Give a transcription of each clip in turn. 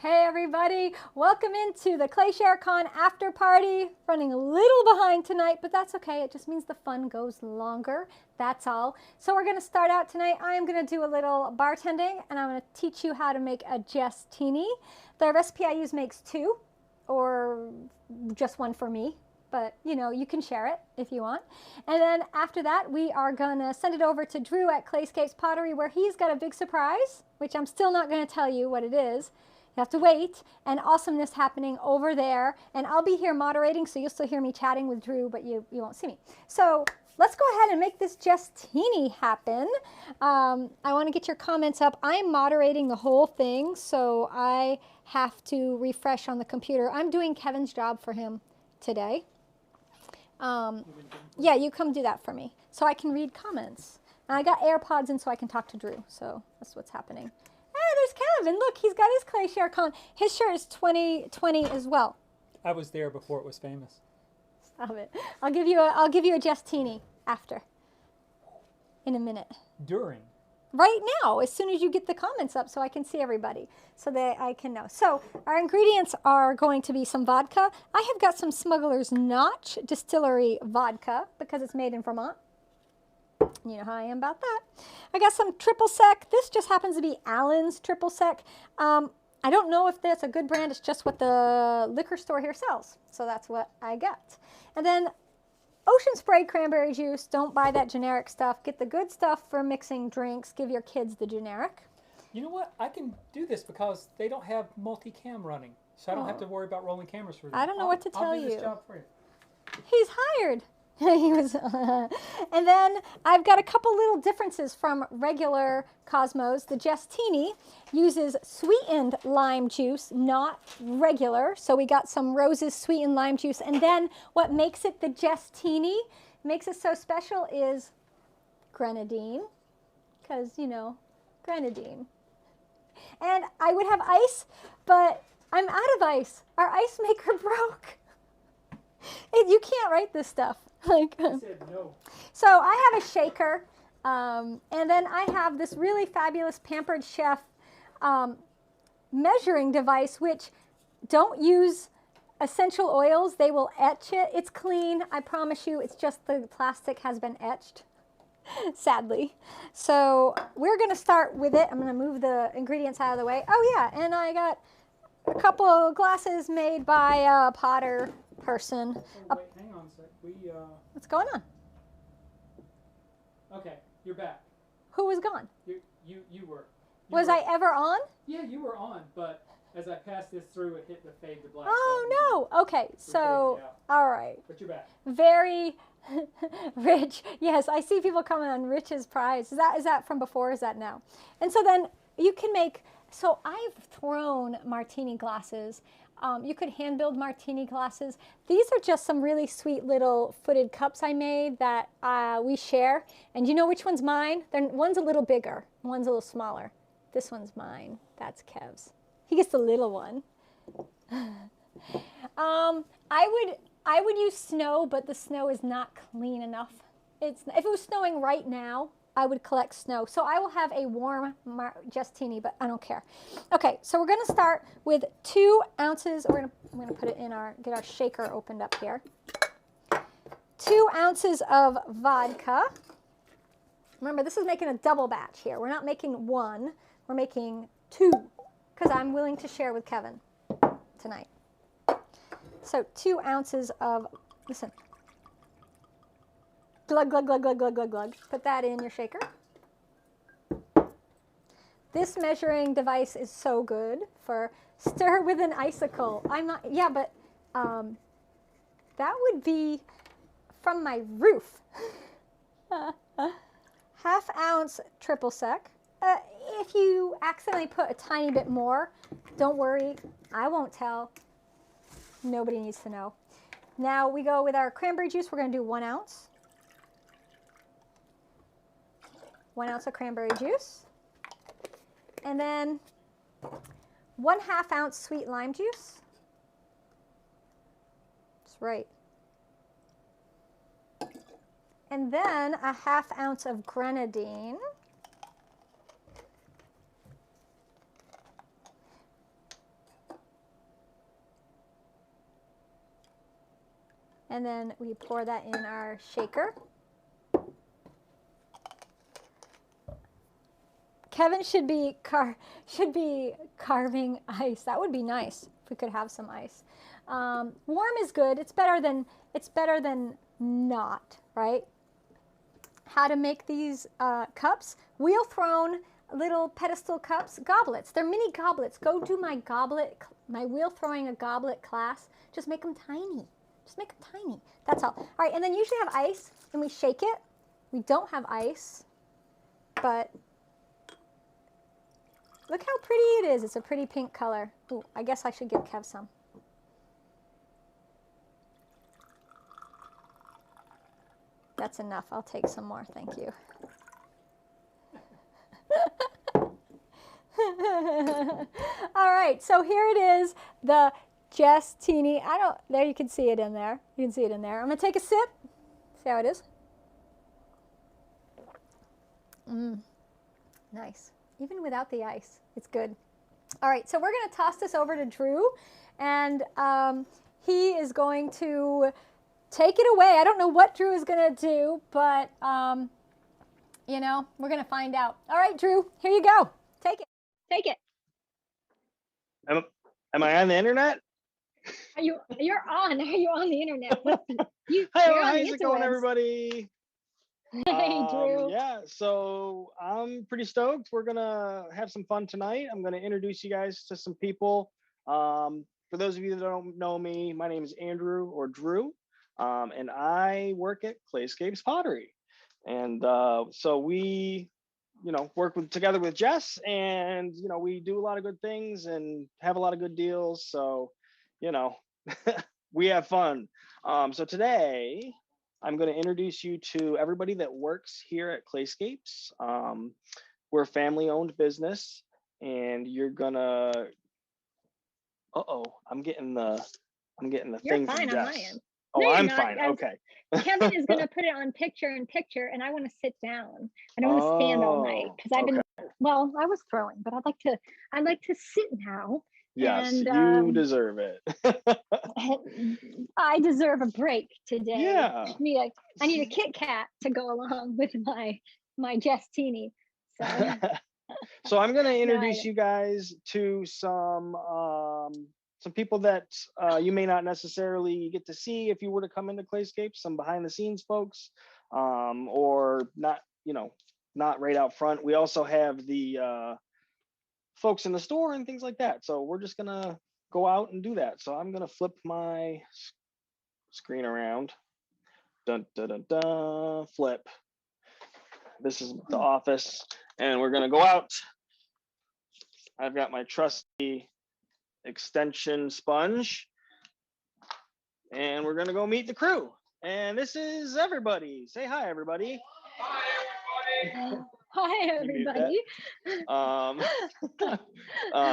Hey everybody, welcome into the ClayShareCon after party. Running a little behind tonight, but that's okay. It just means the fun goes longer, that's all. So we're gonna start out tonight. I am gonna do a little bartending and I'm gonna teach you how to make a Jesstini. The recipe I use makes two, or just one for me. But you know, you can share it if you want. And then after that, we are gonna send it over to Drew at Clayscapes Pottery, where he's got a big surprise, which I'm still not gonna tell you what it is. You have to wait, and awesomeness happening over there. And I'll be here moderating, so you'll still hear me chatting with Drew, but you won't see me. So let's go ahead and make this Jesstini happen. I wanna get your comments up. I'm moderating the whole thing, so I have to refresh on the computer. I'm doing Kevin's job for him today. Yeah, you come do that for me so I can read comments. And I got AirPods in so I can talk to Drew. So that's what's happening. Hey, there's Kevin. Look, he's got his ClayShareCon. His shirt is 2020 as well. I was there before it was famous. Stop it. I'll give you a Jesstini after. In a minute. During. Right now, as soon as you get the comments up so I can see everybody, so that I can know. So our ingredients are going to be some vodka. I have got some Smuggler's Notch Distillery vodka because it's made in Vermont. You know how I am about that. I got some triple sec. This just happens to be Allen's triple sec. I don't know if that's a good brand. It's just what the liquor store here sells. So that's what I got. And then Ocean Spray cranberry juice. Don't buy that generic stuff. Get the good stuff for mixing drinks. Give your kids the generic. You know what? I can do this because they don't have multicam running. So I don't have to worry about rolling cameras for them. I don't know what to tell I'll do you. this job for you. He's hired. He was, and then I've got a couple little differences from regular Cosmos. The Jesstini uses sweetened lime juice, not regular. So we got some Rose's sweetened lime juice. And then what makes it the Jesstini, makes it so special, is grenadine. Because, you know, grenadine. And I would have ice, but I'm out of ice. Our ice maker broke. You can't write this stuff. Like, I said no. So I have a shaker, and then I have this really fabulous Pampered Chef measuring device, which don't use essential oils. They will etch it. It's clean, I promise you. It's just the plastic has been etched, sadly. So we're going to start with it. I'm going to move the ingredients out of the way. Oh, yeah, and I got a couple of glasses made by a potter person. Oh, wait, hang on a sec. What's going on? Okay, you're back. Who was gone? You were. Was I ever on? Yeah, you were on, but as I passed this through, it hit the fade to black. Oh, no. Okay, so, all right. But you're back. Very rich. Yes, I see people coming on Rich's Prize. Is that from before or is that now? And so then you can make, so I've thrown martini glasses. You could hand build martini glasses. These are just some really sweet little footed cups I made that we share. And you know which one's mine? One's a little bigger, one's a little smaller. This one's mine. That's Kev's. He gets the little one. I would use snow, but the snow is not clean enough. If it was snowing right now, I would collect snow. So I will have a warm Jesstini, but I don't care. Okay, so we're gonna start with 2 ounces. I'm gonna put it in get our shaker opened up here. 2 ounces of vodka. Remember, this is making a double batch here. We're not making 1, we're making 2, because I'm willing to share with Kevin tonight. So 2 ounces of, listen. Glug, glug, glug, glug, glug, glug, glug. Put that in your shaker. This measuring device is so good for stir with an icicle. Yeah, but that would be from my roof. 1/2 ounce triple sec. If you accidentally put a tiny bit more, don't worry, I won't tell. Nobody needs to know. Now we go with our cranberry juice. We're going to do 1 ounce. 1 ounce of cranberry juice. And then 1/2 ounce sweet lime juice. That's right. And then 1/2 ounce of grenadine. And then we pour that in our shaker. Kevin should be carving ice. That would be nice if we could have some ice. Warm is good. It's better than not, right? How to make these cups? Wheel thrown little pedestal cups, goblets. They're mini goblets. Go do my wheel throwing a goblet class. Just make them tiny. Just make them tiny. That's all. All right, and then usually have ice, and we shake it. We don't have ice, but look how pretty it is. It's a pretty pink color. Ooh, I guess I should give Kev some. That's enough. I'll take some more. Thank you. All right, so here it is, the Jesstini. There you can see it in there. You can see it in there. I'm going to take a sip. See how it is? Nice. Even without the ice, it's good. All right, so we're going to toss this over to Drew, and he is going to take it away. I don't know what Drew is going to do, but, you know, we're going to find out. All right, Drew, here you go. Take it. Take it. Am I on the internet? You're on. Are you on the internet? How's it going, everybody? Hey, Drew. Yeah, so I'm pretty stoked. We're gonna have some fun tonight. I'm gonna introduce you guys to some people. For those of you that don't know me, my name is Andrew or Drew, and I work at Clayscapes Pottery. And so we, work together with Jess, and we do a lot of good things and have a lot of good deals. So, we have fun. So today, I'm going to introduce you to everybody that works here at Clayscapes. We're a family-owned business, and you're gonna. I'm getting the thing from Jess. Oh, no, I'm fine. Okay. Kevin is going to put it on picture-in-picture, and I want to sit down. I don't want to stand all night because I've been. Well, I was throwing, but I'd like to sit now. Yes, and, you deserve it. I deserve a break today. Yeah. I need a Kit Kat to go along with my Jesstini. So. So I'm going to introduce you guys to some people that you may not necessarily get to see if you were to come into Clayscapes, some behind the scenes folks, or not, not right out front. We also have the folks in the store and things like that. So we're just gonna go out and do that. So I'm gonna flip my screen around. Dun, dun, dun, dun, flip. This is the office, and we're gonna go out. I've got my trusty extension sponge, and we're gonna go meet the crew. And this is everybody. Say hi, everybody. Hi, everybody. Hi, everybody.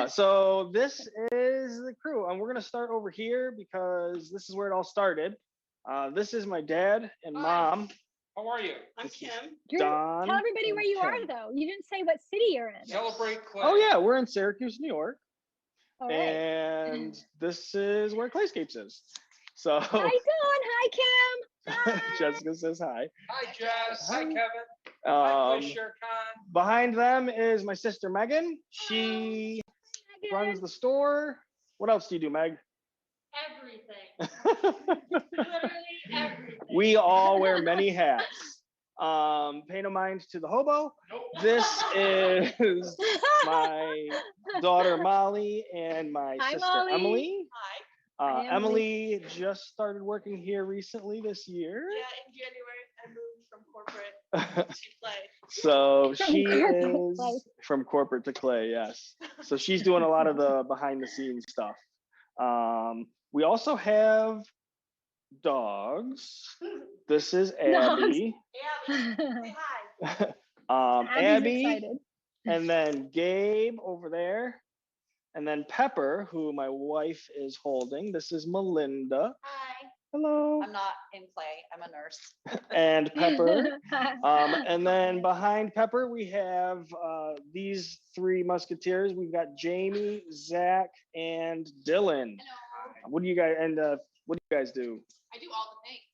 So this is the crew, and we're gonna start over here because this is where it all started. This is my dad and mom. How are you? I'm Kim. Drew, Don tell everybody where you Kim. are, though. You didn't say what city you're in. Celebrate Clay. Oh yeah, we're in Syracuse, New York. All right. And this is where Clayscapes is. So Hi, Dawn. Hi, Kim. Hi. Jessica says hi. Hi, Jess. Hi, Kevin. Behind them is my sister Megan. She runs the store. What else do you do, Meg? Everything. Literally everything. We all wear many hats. Pay no mind to the hobo. Nope. This is my daughter Molly and my sister Molly. Emily. Hi. Hi, Emily just started working here recently this year. Yeah, in January I moved from corporate to Clay. So she corporate is to from corporate to Clay, yes. So she's doing a lot of the behind the scenes stuff. We also have dogs. This is Abby. Yeah, say hi. Abby, excited. and then Gabe over there, and then Pepper, who my wife is holding. This is Melinda. Hi. Hello. I'm not in Clay. I'm a nurse. And Pepper. And then behind Pepper, we have these three musketeers. We've got Jamie, Zach, and Dylan. Hello. What do you guys do? I do all the things.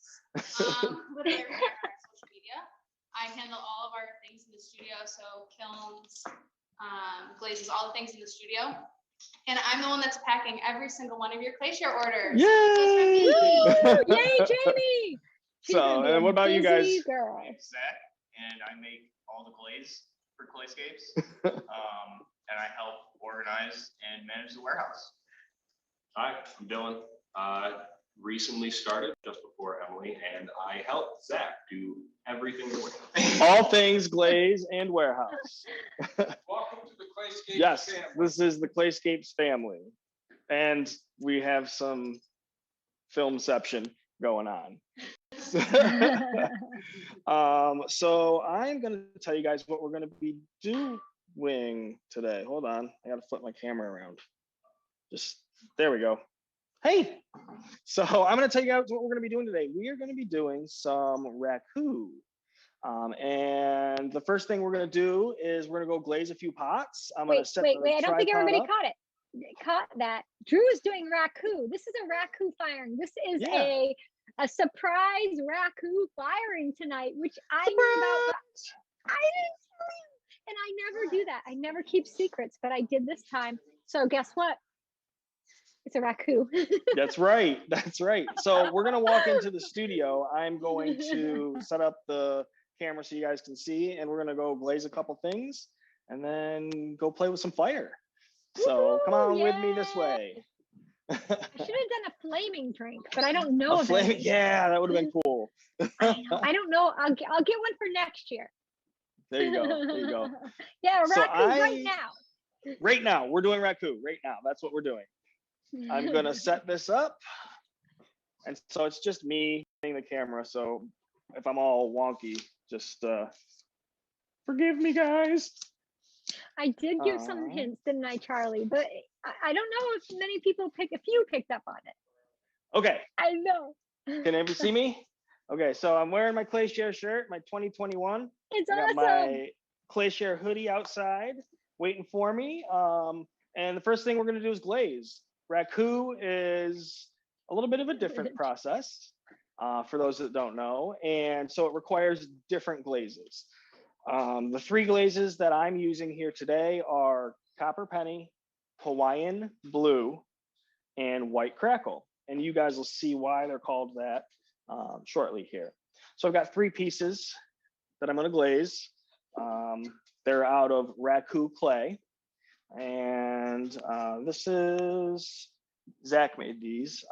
Literally everything on social media. I handle all of our things in the studio, so kilns, glazes, all the things in the studio. And I'm the one that's packing every single one of your Clayshare orders. Yay! Yay, Jamie! She's So, gonna be and a what about you guys? busy girl. My name's Zach, and I make all the glaze for Clayscapes. And I help organize and manage the warehouse. Hi, I'm Dylan. Recently started just before Emily, and I help Zach do everything in the warehouse. All things glaze and warehouse. Welcome to the Clayscapes Yes, family. this is the Clayscapes family. And we have some filmception going on. So I'm going to tell you guys what we're going to be doing today. Hold on, I got to flip my camera around. Just there we go. Hey, so I'm going to tell you guys what we're going to be doing today. We are going to be doing some Raku. And the first thing we're going to do is we're going to go glaze a few pots. I'm going to set wait, the I don't think tripod everybody up. caught that. Drew is doing Raku. This is a Raku firing. This is Yeah. a surprise Raku firing tonight, which I knew about, but I didn't tell you. And I never do that. I never keep secrets, but I did this time. So guess what? It's a Raku. That's right. That's right. So we're going to walk into the studio. I'm going to set up the camera so you guys can see, and we're going to go glaze a couple things and then go play with some fire. So come on with me this way. I should have done a flaming drink, but I don't know A of flame, any. yeah, that would have been cool. I don't know. I'll get one for next year. There you go. There you go. Yeah, So Raku right now. Right now, we're doing Raku. Right now, that's what we're doing. I'm gonna set this up, and so it's just me in the camera. So if I'm all wonky, just forgive me, guys. I did give some hints, didn't I, Charlie? But I don't know if many people if you picked up on it. Okay. I know. Can everybody see me? Okay, so I'm wearing my Clayshare shirt, my 2021. It's I got awesome. my Clayshare hoodie outside waiting for me. And the first thing we're gonna do is glaze. Raku is a little bit of a different process for those that don't know. And so it requires different glazes. The three glazes that I'm using here today are Copper Penny, Hawaiian Blue, and White Crackle. And you guys will see why they're called that shortly here. So I've got three pieces that I'm gonna glaze. They're out of Raku clay. And this is, Zach made these.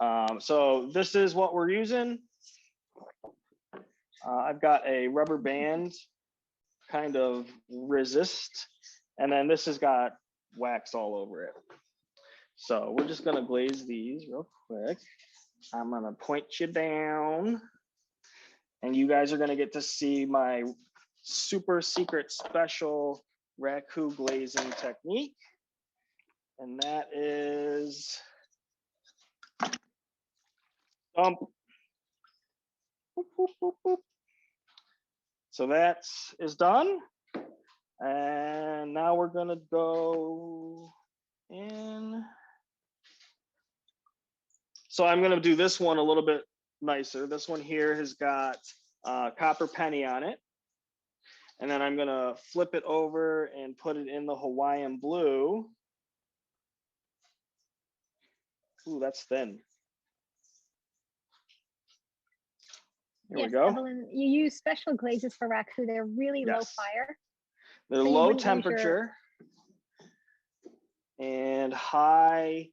So this is what we're using. I've got a rubber band kind of resist, and then this has got wax all over it. So we're just gonna glaze these real quick. I'm gonna point you down, and you guys are gonna get to see my super secret special Raku glazing technique, and that is dump. Boop, boop, boop, boop. So that is done, and now we're gonna go in. So I'm gonna do this one a little bit nicer. This one here has got Copper Penny on it. And then I'm gonna flip it over and put it in the Hawaiian Blue. Ooh, that's thin. Here we go. Evelyn, you use special glazes for Raku. They're really low Yes. fire. They're So you low wouldn't use temperature and high,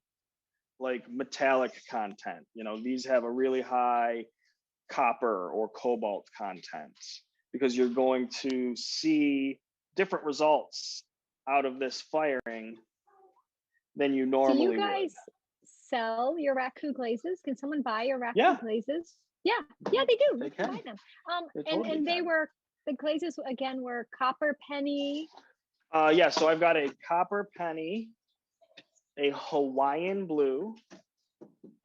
like, metallic content. You know, these have a really high copper or cobalt content, because you're going to see different results out of this firing than you normally Do you would. guys sell your Raku glazes? Can someone buy your Raku Yeah. glazes? Yeah, they do. They You can buy can. them. They totally And they can. were, the glazes again were Copper Penny. Yeah, so I've got a Copper Penny, a Hawaiian Blue,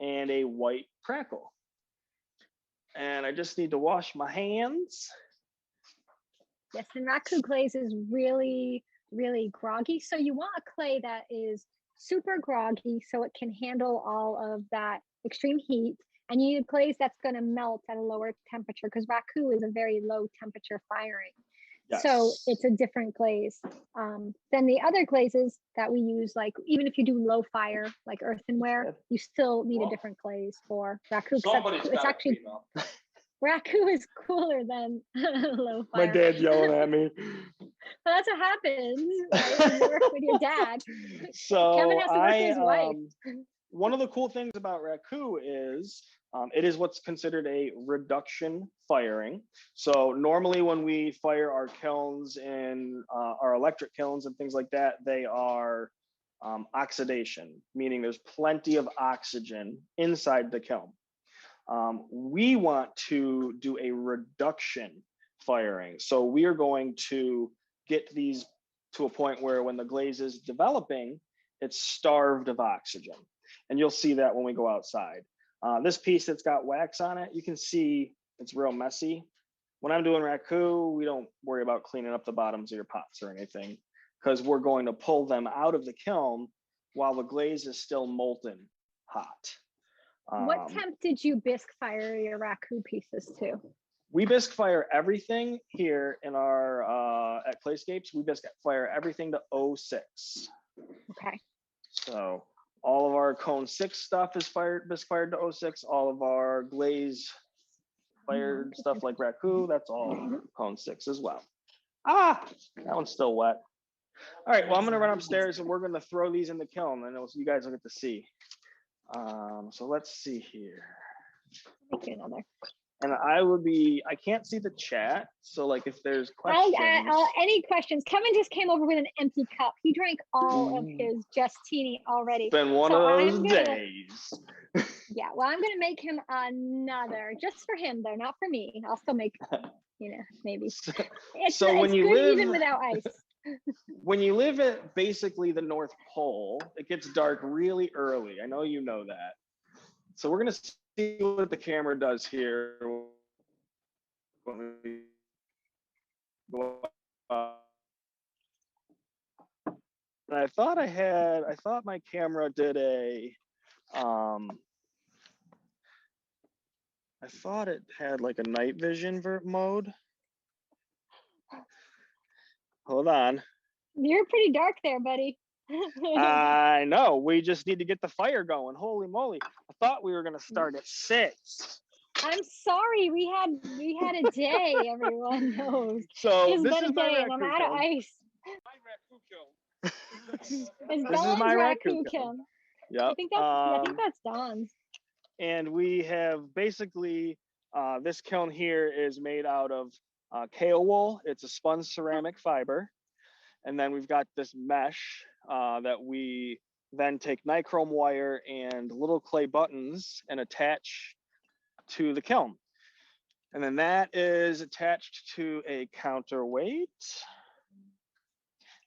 and a White Crackle. And I just need to wash my hands. Yes, and Raku glaze is really, really groggy. So you want a clay that is super groggy so it can handle all of that extreme heat. And you need a glaze that's going to melt at a lower temperature because Raku is a very low temperature firing. Yes. So it's a different glaze than the other glazes that we use. Like even if you do low fire, like earthenware, you still need a different glaze for Raku. It's actually Raku is cooler than low fire. My dad yelling at me. Well, that's what happens, right? When you work with your dad. So Kevin has to work with his wife. One of the cool things about Raku is it is what's considered a reduction firing. So normally when we fire our kilns and our electric kilns and things like that, they are oxidation, meaning there's plenty of oxygen inside the kiln. We want to do a reduction firing. So we are going to get these to a point where when the glaze is developing, it's starved of oxygen. And you'll see that when we go outside. This piece that's got wax on it, you can see it's real messy. When I'm doing Raku, we don't worry about cleaning up the bottoms of your pots or anything because we're going to pull them out of the kiln while the glaze is still molten hot. What temp did you bisque fire your Raku pieces to? We bisque fire everything here in our at Clayscapes. We bisque fire everything to 06. Okay. So all of our cone 6 stuff is bisque fired to 06. All of our glaze fired stuff like Raku, that's all cone 6 as well. Ah, that one's still wet. All right, well, I'm gonna run upstairs and we're gonna throw these in the kiln and you guys will get to see. So let's see here. Make you another. And I can't see the chat. So like if there's questions. Any questions? Kevin just came over with an empty cup. He drank all of his Jesstini already. It's been one of those days. Yeah, well, I'm gonna make him another just for him though, not for me. I'll still make, maybe. It's when you live even without ice. When you live at basically the North Pole, it gets dark really early. I know you know that. So we're gonna see what the camera does here. When we go up. And I thought my camera did a, I thought it had like a night vision mode. Hold on. You're pretty dark there, buddy. I know. We just need to get the fire going. Holy moly. I thought we were going to start at 6. I'm sorry. We had a day, everyone knows. So it's this been is a day my and I'm Raku out of kiln. ice. This It's is my Dawn's Raku Raku kiln. kiln. Yep. I think that's Dawn's. And we have basically, this kiln here is made out of kale wool. It's a spun ceramic fiber. And then we've got this mesh that we then take nichrome wire and little clay buttons and attach to the kiln. And then that is attached to a counterweight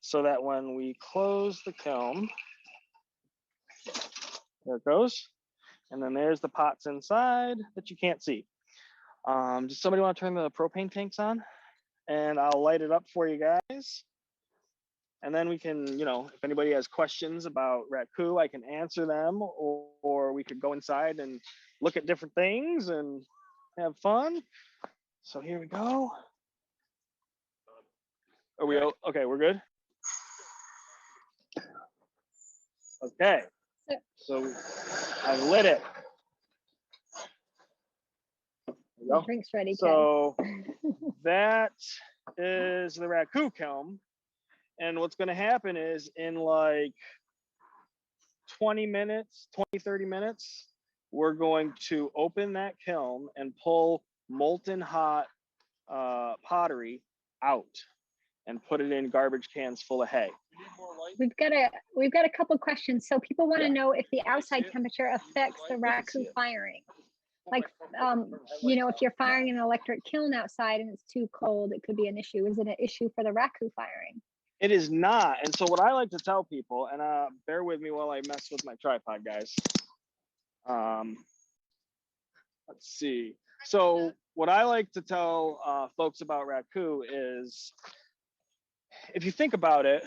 so that when we close the kiln, there it goes. And then there's the pots inside that you can't see. Does somebody want to turn the propane tanks on? And I'll light it up for you guys. And then we can, if anybody has questions about Raku, I can answer them, or we could go inside and look at different things and have fun. So here we go. Are we okay? We're good. Okay. So I lit it. The drink's ready. So that is the Raku kiln. And what's going to happen is in like 20 minutes, 30 minutes, we're going to open that kiln and pull molten hot pottery out and put it in garbage cans full of hay. We've got a couple questions. So people want to know if the outside temperature affects the Raku firing. Like, if you're firing an electric kiln outside and it's too cold, it could be an issue. Is it an issue for the Raku firing? It is not. And so what I like to tell people, and bear with me while I mess with my tripod, guys. Let's see. So what I like to tell folks about Raku is, if you think about it,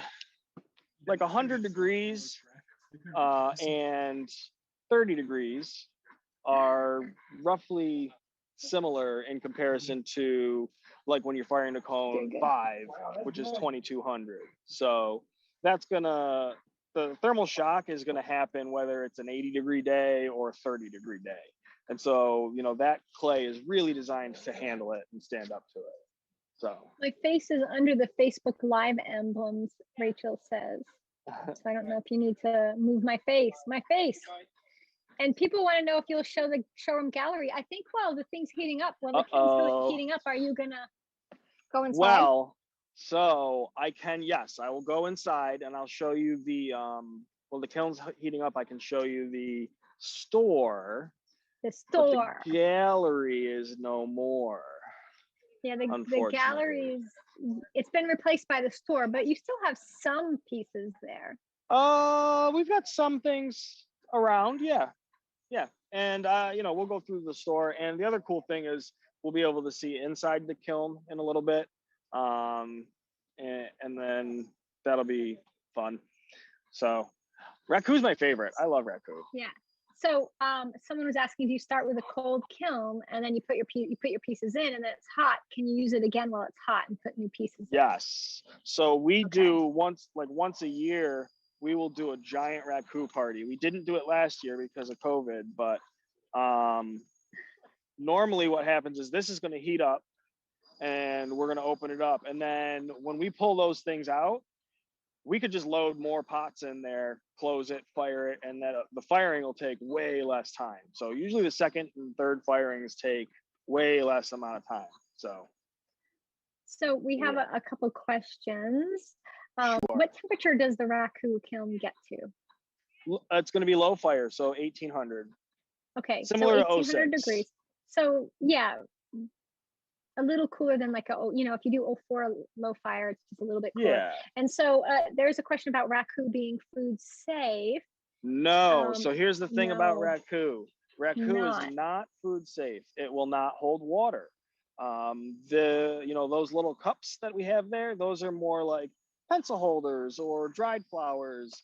like 100 degrees and 30 degrees are roughly similar in comparison to like when you're firing a cone 5, which is 2200. So that's the thermal shock is gonna happen whether it's an 80-degree day or a 30-degree day. And so, you know, that clay is really designed to handle it and stand up to it. So My face is under the Facebook Live emblems, Rachel says. So I don't know if you need to move my face. And people want to know if you'll show the showroom gallery. I think while the thing's heating up, while the kiln's heating up, are you gonna go inside? Well, so I can, yes, I will go inside and I'll show you the while the kiln's heating up, I can show you the store. The But store. the gallery is no more. Yeah, the galleries, it's been replaced by the store, but you still have some pieces there. We've got some things around, yeah. And you know, we'll go through the store. And the other cool thing is we'll be able to see inside the kiln in a little bit. And then that'll be fun. So Raku's my favorite. I love Raku. Yeah. So someone was asking, do you start with a cold kiln and then you put your pieces in and then it's hot? Can you use it again while it's hot and put new pieces in? Yes. So we do once a year, we will do a giant Raku party. We didn't do it last year because of COVID, but normally what happens is this is going to heat up and we're going to open it up. And then when we pull those things out, we could just load more pots in there, close it, fire it, and then the firing will take way less time. So usually the second and third firings take way less amount of time. So we have a couple questions. Sure. What temperature does the Raku kiln get to? It's going to be low fire, so 1800. Okay, similar so to 1800 06. degrees. So yeah, a little cooler than like if you do 04 low fire, it's just a little bit cooler. Yeah. And so there's a question about Raku being food safe. No. So here's the thing about Raku. Raku Not. is not food safe. It will not hold water. Those little cups that we have there, those are more like pencil holders or dried flowers.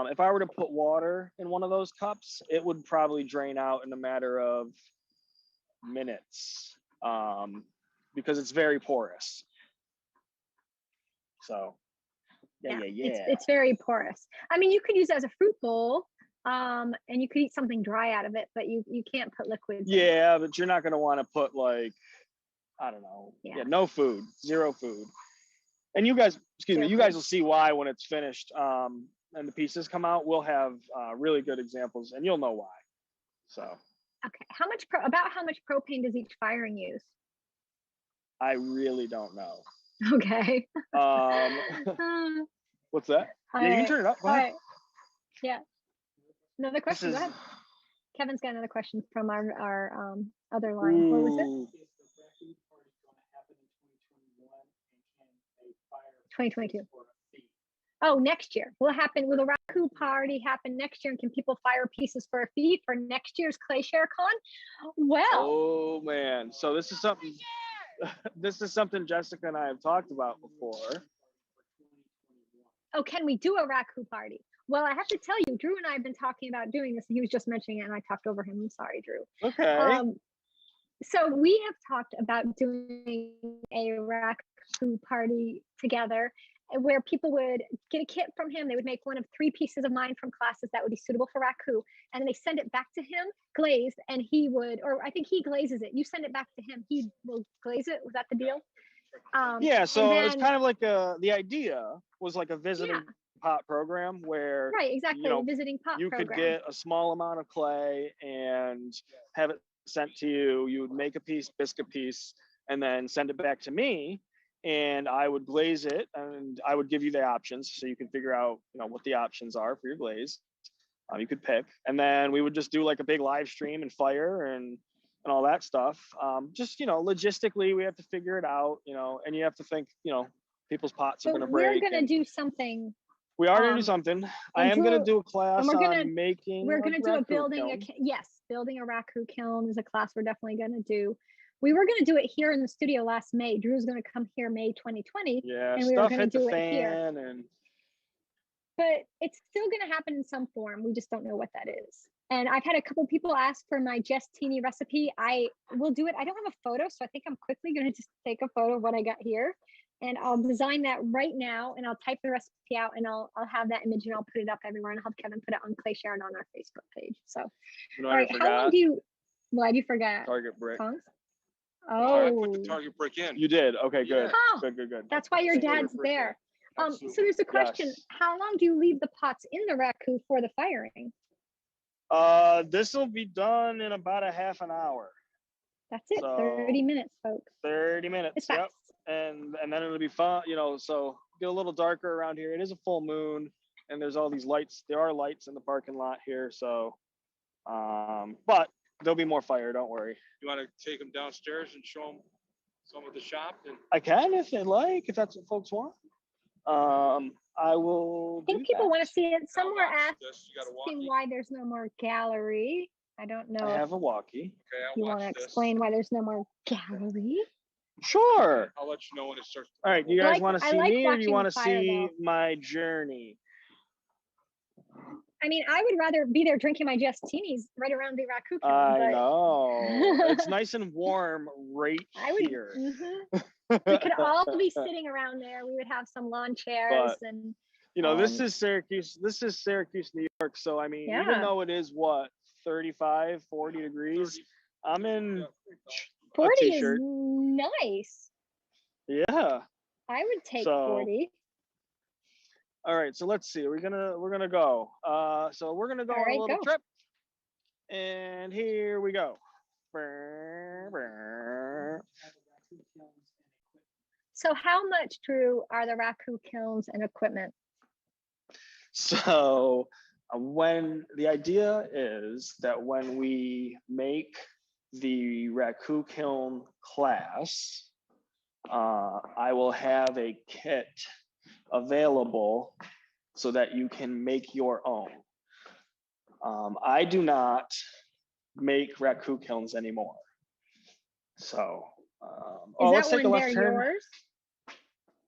If I were to put water in one of those cups, it would probably drain out in a matter of minutes. Because it's very porous. So yeah. It's very porous. I mean, you could use it as a fruit bowl, and you could eat something dry out of it, but you can't put liquids in it. But you're not going to want to put like, I don't know, no food, zero food. And you guys, you guys will see why when it's finished and the pieces come out. We'll have really good examples and you'll know why. So okay, how much propane does each firing use? I really don't know. Okay. What's that? Yeah, you can turn it up. Go ahead. Yeah. Another question. Go ahead. Kevin's got another question from our other line. What was it? 2022. Oh, next year. Will the Raku party happen next year? And can people fire pieces for a fee for next year's Clayshare Con? Well. Oh man. So this is something Jessica and I have talked about before. Oh, can we do a Raku party? Well, I have to tell you, Drew and I have been talking about doing this, and he was just mentioning it, and I talked over him. I'm sorry, Drew. Okay. So we have talked about doing a Raku party together, where people would get a kit from him. They would make one of 3 pieces of mine from classes that would be suitable for Raku, and then they send it back to him glazed, and he would, or I think he glazes it. You send it back to him, he will glaze it. Was that the deal? So it's kind of like the idea was like a visiting pot program where visiting pot you program. could get a small amount of clay and have it sent to you. You would make a piece, biscuit piece, and then send it back to me. And I would glaze it, and I would give you the options so you can figure out, what the options are for your glaze. You could pick, and then we would just do like a big live stream and fire and all that stuff. Logistically, we have to figure it out, and you have to think, people's pots are going to break. We're going to do something. We are going to do something. I am going to do a class on making. We're going to do building a Raku kiln is a class we're definitely going to do. We were going to do it here in the studio last May. Drew's going to come here May 2020. Yeah, and we were going to do it here. But it's still going to happen in some form. We just don't know what that is. And I've had a couple people ask for my Jesstini recipe. I will do it. I don't have a photo, so I think I'm quickly going to just take a photo of what I got here. And I'll design that right now, and I'll type the recipe out, and I'll have that image, and I'll put it up everywhere, and I'll have Kevin put it on Clayshare and on our Facebook page. So, You know, all right, how long do you? Why do you forget? Target brick. Tongs? I put Oh, the target brick in. You did. Okay, good. Oh. Good. that's why your Target dad's brick in. there. So Absolutely. there's a question: Yes. how long do you leave the pots in the raku for the firing? This will be done in about a half an hour. That's it. So, 30 minutes, folks. 30 minutes. It's Yep. fast. And then it'll be fun, you know, so get a little darker around here. It is a full moon, and there's all these lights. There are lights in the parking lot here, so but there'll be more fire, don't worry. You want to take them downstairs and show them some of the shop? And I can if they like, if that's what folks want. I will I think people want to see it. Some I'll were watch this. You got a asking walkie? why there's no more gallery. I don't know I if have a walkie. Okay, I'll you want watch to this. explain why there's no more gallery. Sure. I'll let you know when it starts. All right, you guys want to I see like me, or do you watching want to fire, see though. my journey? I mean, I would rather be there drinking my Jestinis right around the Raku kiln, I but know. It's nice and warm right I would. here. We could all be sitting around there. We would have some lawn chairs and. You know, this Um, is Syracuse. This is Syracuse, New York. So, I mean, even Yeah. though it is what, 35, 40 degrees, I'm in 40 is t-shirt. nice. Yeah. I would take So- 40. All right. So let's see. We're gonna go. So we're gonna go All on right, a little go. trip. And here we go. So how much, Drew, are the Raku kilns and equipment? So when the idea is that when we make the Raku kiln class, I will have a kit available so that you can make your own. I do not make Raku kilns anymore. So, Is let's that take a one left there turn. yours?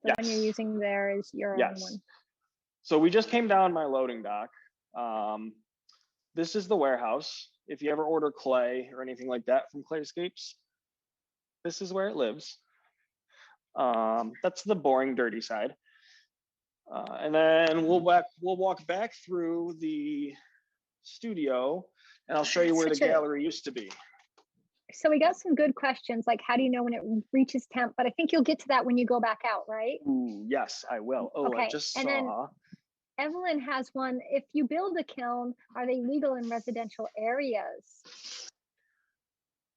The one Yes. you're using there is your own Yes. one. So we just came down my loading dock. This is the warehouse. If you ever order clay or anything like that from Clayscapes, this is where it lives. That's the boring, dirty side. And then we'll walk back through the studio, and I'll show you where the Such a- gallery used to be. So we got some good questions, like how do you know when it reaches temp? But I think you'll get to that when you go back out, right? Ooh, yes, I will. Oh, I Okay, just and then- saw. Evelyn has one. If you build a kiln, are they legal in residential areas?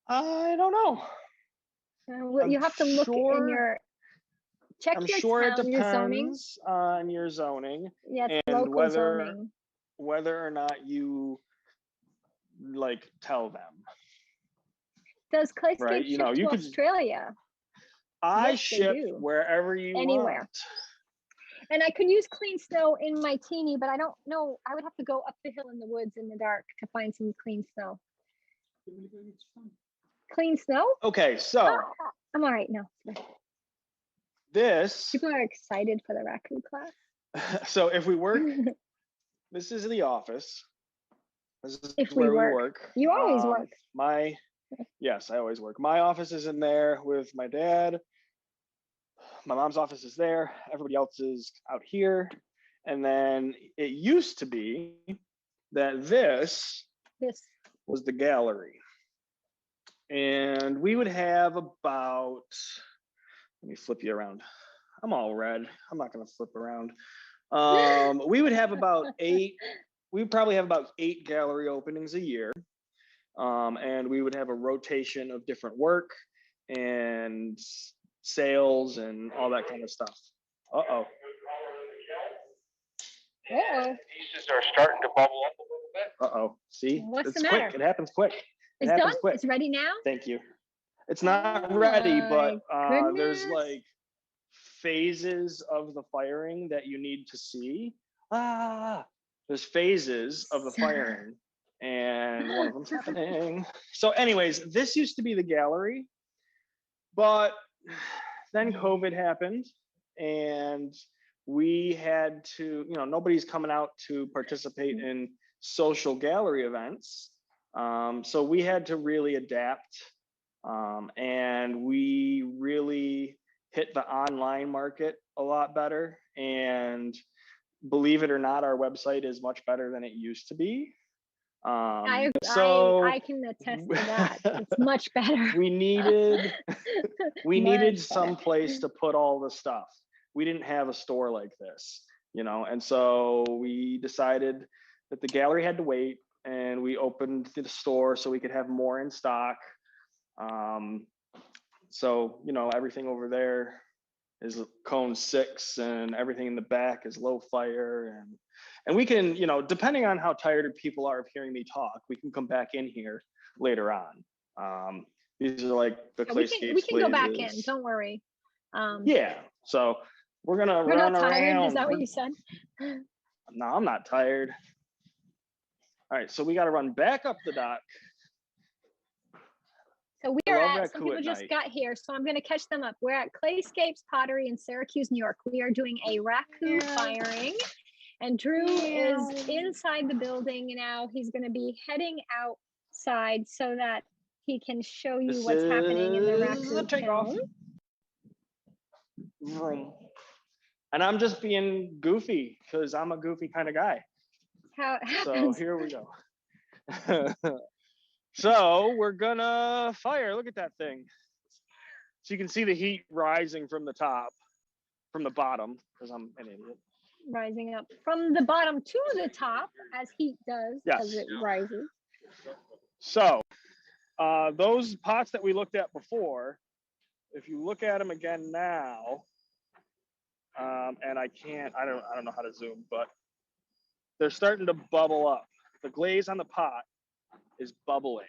I don't know. Well, I'm you have to look in sure- your, check I'm your sure it town, your zoning. depends on your zoning, Yeah, it's and local whether- zoning. whether or not you like tell them. Does Clayscape Right, you ship know, to you could- Australia? I Yes, they ship do. wherever you Anywhere. want. And I could use clean snow in my teeny, but I don't know. I would have to go up the hill in the woods in the dark to find some clean snow. Clean snow? Okay, so Oh, I'm all right now. this, People are excited for the Raku class. so if we work, this is the office. This is If we where we work. work. You always work. Yes, I always work. My office is in there with my dad. My mom's office is there. Everybody else is out here. And then it used to be that this This was the gallery. And we would have about, let me flip you around. I'm all red. I'm not gonna flip around. We would have about we would probably have about 8 gallery openings a year. And we would have a rotation of different work and sales and all that kind of stuff. Uh-oh. Pieces are starting to bubble up a little bit. Uh-oh. See? What's It's the quick. matter? It happens quick. It is happens done. quick. It's ready now. Thank you. It's not Oh ready, my but there's goodness. like phases of the firing that you need to see. There's phases of the firing, and one of them's happening. So anyways, this used to be the gallery, but then COVID happened, and we had to, nobody's coming out to participate in social gallery events. So we had to really adapt, and we really hit the online market a lot better. And believe it or not, our website is much better than it used to be. I can attest to that. It's much better. We needed Much some better. place to put all the stuff. We didn't have a store like this, you know, and so we decided that the gallery had to wait, and we opened the store so we could have more in stock. So, you know, everything over there is cone 6, and everything in the back is low fire, and we can, you know, depending on how tired people are of hearing me talk, we can come back in here later on. These are like the Clayscapes. We can go back in, glazes. don't worry. Yeah, so we're gonna We're run not tired, around. is that what you said? No, I'm not tired. All right, so we got to run back up the dock. So we I are love at, some Raku people at just night. got here, so I'm going to catch them up. We're at Clayscapes Pottery in Syracuse, New York. We are doing a Raku firing, and Drew is inside the building now. He's going to be heading outside so that he can show you what's happening in the Raku takeoff. kiln. Vroom. And I'm just being goofy because I'm a goofy kind of guy. How it So happens. here we go. So we're gonna fire. Look at that thing. So you can see the heat rising from the top, from the bottom, because I'm an idiot. Rising up from the bottom to the top, as heat does, as Yes. it rises. So those pots that we looked at before, if you look at them again now, and I don't know how to zoom, but they're starting to bubble up. The glaze on the pot is bubbling.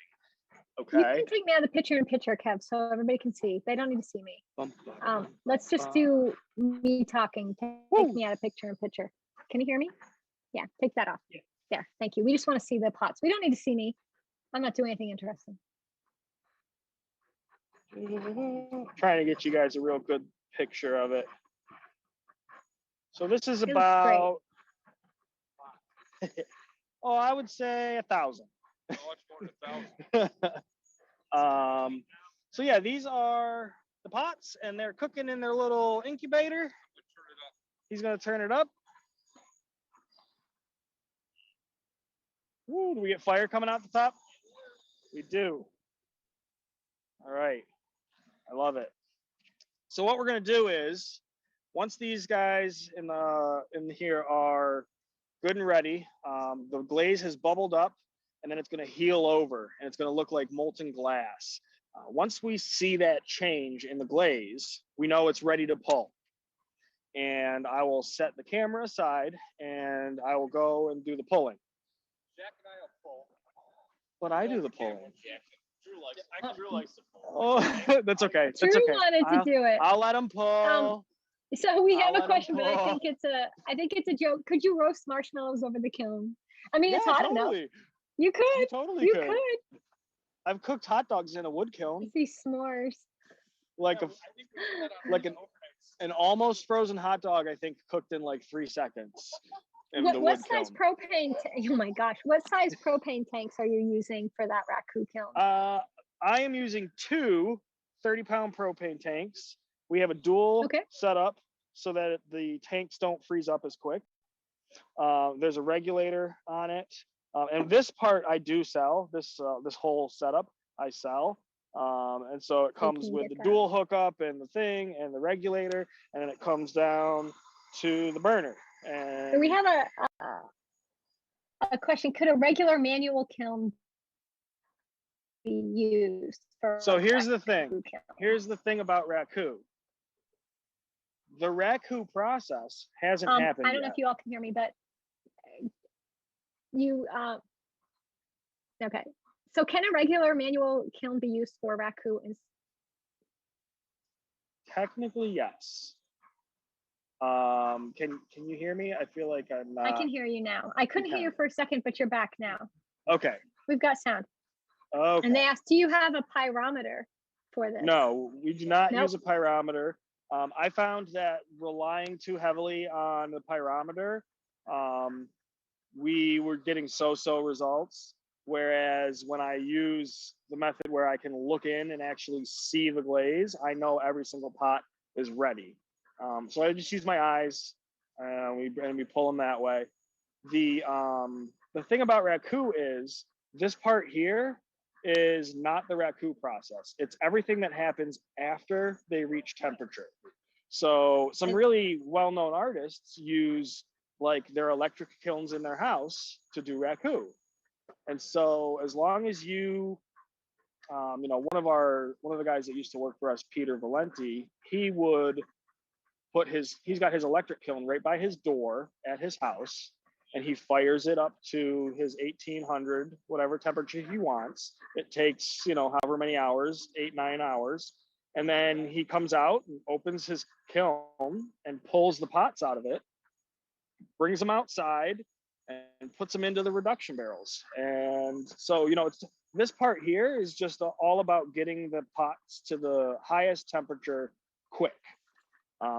Okay. You can take me out of the picture, Kev, so everybody can see. They don't need to see me. Let's just do me talking. Take me out of picture. Can you hear me? Yeah, take that off. Yeah. There, thank you. We just want to see the pots. We don't need to see me. I'm not doing anything interesting. Trying to get you guys a real good picture of it. So this is It looks about, oh, I would say 1,000. Much more than 1,000. So yeah, these are the pots, and they're cooking in their little incubator. He's gonna turn it up. Woo, do we get fire coming out the top? We do. All right, I love it. So what we're gonna do is, once these guys in here are good and ready, the glaze has bubbled up, and then it's going to heal over, and it's going to look like molten glass. Once we see that change in the glaze, we know it's ready to pull. And I will set the camera aside, and I will go and do the pulling. Jack and I will pull. But I do the pulling. Drew likes to pull. Oh, that's okay. Drew That's okay. wanted to do it. I'll let him pull. So we have I'll a let 'em question, but I pull. think it's a joke. Could you roast marshmallows over the kiln? I mean, it's hot enough. Totally. You could. You totally You could. could. I've cooked hot dogs in a wood kiln, See s'mores. like an almost frozen hot dog. I think cooked in like 3 seconds. In the What wood size kiln. propane? Oh my gosh! What size propane tanks are you using for that Raku kiln? I am using 2 30-pound propane tanks. We have a dual setup so that the tanks don't freeze up as quick. There's a regulator on it, and this part I do sell. This whole setup I sell, and so it comes with the dual hookup and the thing and the regulator, and then it comes down to the burner. And So we have a question. Could a regular manual kiln be used for? So here's the thing. Kiln? Here's the thing about Raku. The Raku process hasn't happened I don't know yet. if you all can hear me, but you okay. So can a regular manual kiln be used for Raku? Technically, yes. Can you hear me? I feel like I'm not. I can hear you now. I couldn't hear you for a second, but you're back now. Okay. We've got sound. Okay. And they asked, do you have a pyrometer for this? No, we do not Nope. use a pyrometer. I found that relying too heavily on the pyrometer we were getting so-so results. Whereas when I use the method where I can look in and actually see the glaze, I know every single pot is ready. So I just use my eyes, and we pull them that way. The thing about Raku is this part here is not the Raku process. It's everything that happens after they reach temperature. So some really well-known artists use like their electric kilns in their house to do Raku. And so as long as you, you know, one of the guys that used to work for us, Peter Valenti, he would put he's got his electric kiln right by his door at his house, and he fires it up to his 1800, whatever temperature he wants. It takes, you know, however many hours, 8-9 hours. And then he comes out and opens his kiln and pulls the pots out of it, brings them outside, and puts them into the reduction barrels. And so, you know, this part here is just all about getting the pots to the highest temperature quick.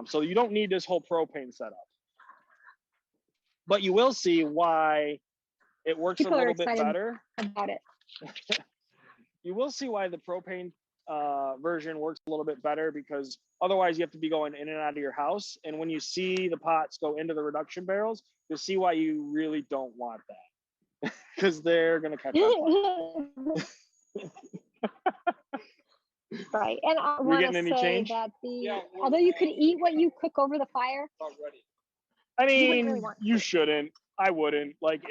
So you don't need this whole propane setup. But you will see why it works a little bit better about it. You will see why the propane version works a little bit better, because otherwise you have to be going in and out of your house. And when you see the pots go into the reduction barrels, you'll see why you really don't want that, because they're going to catch on fire. Right. And I want to say that although you could eat what you cook over the fire, I mean, you shouldn't. I wouldn't. Like,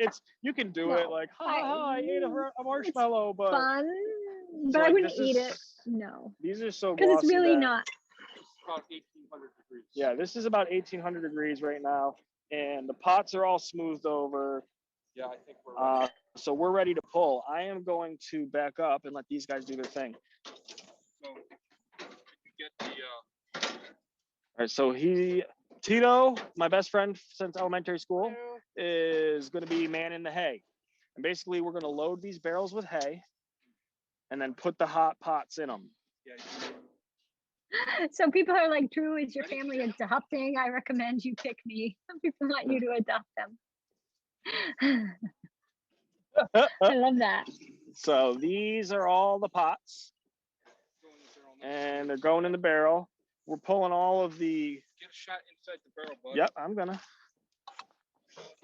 you can do it. Like, I ate a marshmallow, but fun. But I wouldn't eat it. No. These are so because it's really not. About 1800 degrees. Yeah, this is about 1800 degrees right now, and the pots are all smoothed over. Yeah, I think we're ready. So we're ready to pull. I am going to back up and let these guys do their thing. So, you get the. All right, so Tito, my best friend since elementary school, is going to be manning the hay. And basically, we're going to load these barrels with hay and then put the hot pots in them. So people are like, Drew, is your family adopting? I recommend you pick me. Some people want you to adopt them. I love that. So these are all the pots, and they're going in the barrel. We're pulling all of the. Get a shot inside the barrel, bud. Yep, I'm gonna.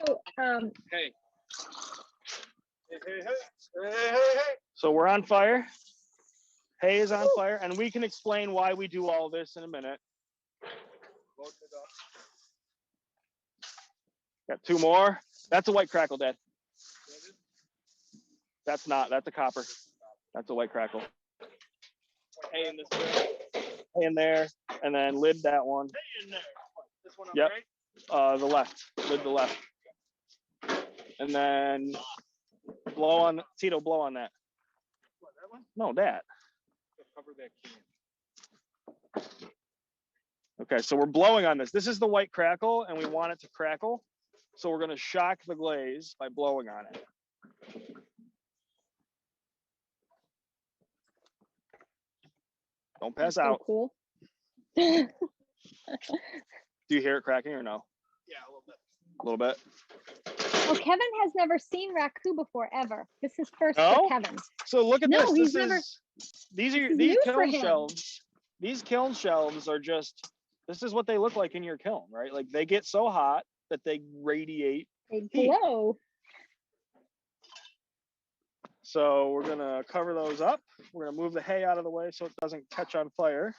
So Hey. So we're on fire. Hay is on fire, and we can explain why we do all this in a minute. Got two more. That's a white crackle, Dad. That's not. That's a copper. That's a white crackle. Hay in this barrel. Hay in there, and then lid that one. Hay in there. This one on the right? The left. Lid the left. And then blow on Tito. Blow on that. What, that one? No, that. Cover that can. Okay, so we're blowing on this. This is the white crackle, and we want it to crackle. So we're going to shock the glaze by blowing on it. Don't pass out. Cool. Do you hear it cracking or no? Yeah, a little bit. A little bit. Oh, Kevin has never seen Raku before, ever. This is first for Kevin. So look at this. He's never. These kiln shelves. These kiln shelves are just. This is what they look like in your kiln, right? Like they get so hot that they radiate. They glow. So we're gonna cover those up. We're gonna move the hay out of the way so it doesn't catch on fire.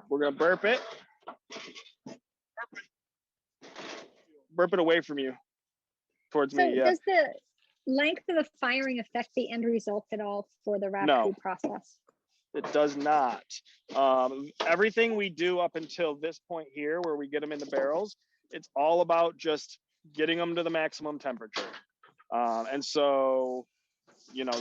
We're gonna burp it. Burp it away from you, towards me. Yeah. Does the length of the firing affect the end result at all for the Raku process? It does not. Everything we do up until this point here, where we get them in the barrels, it's all about just getting them to the maximum temperature. And so, you know,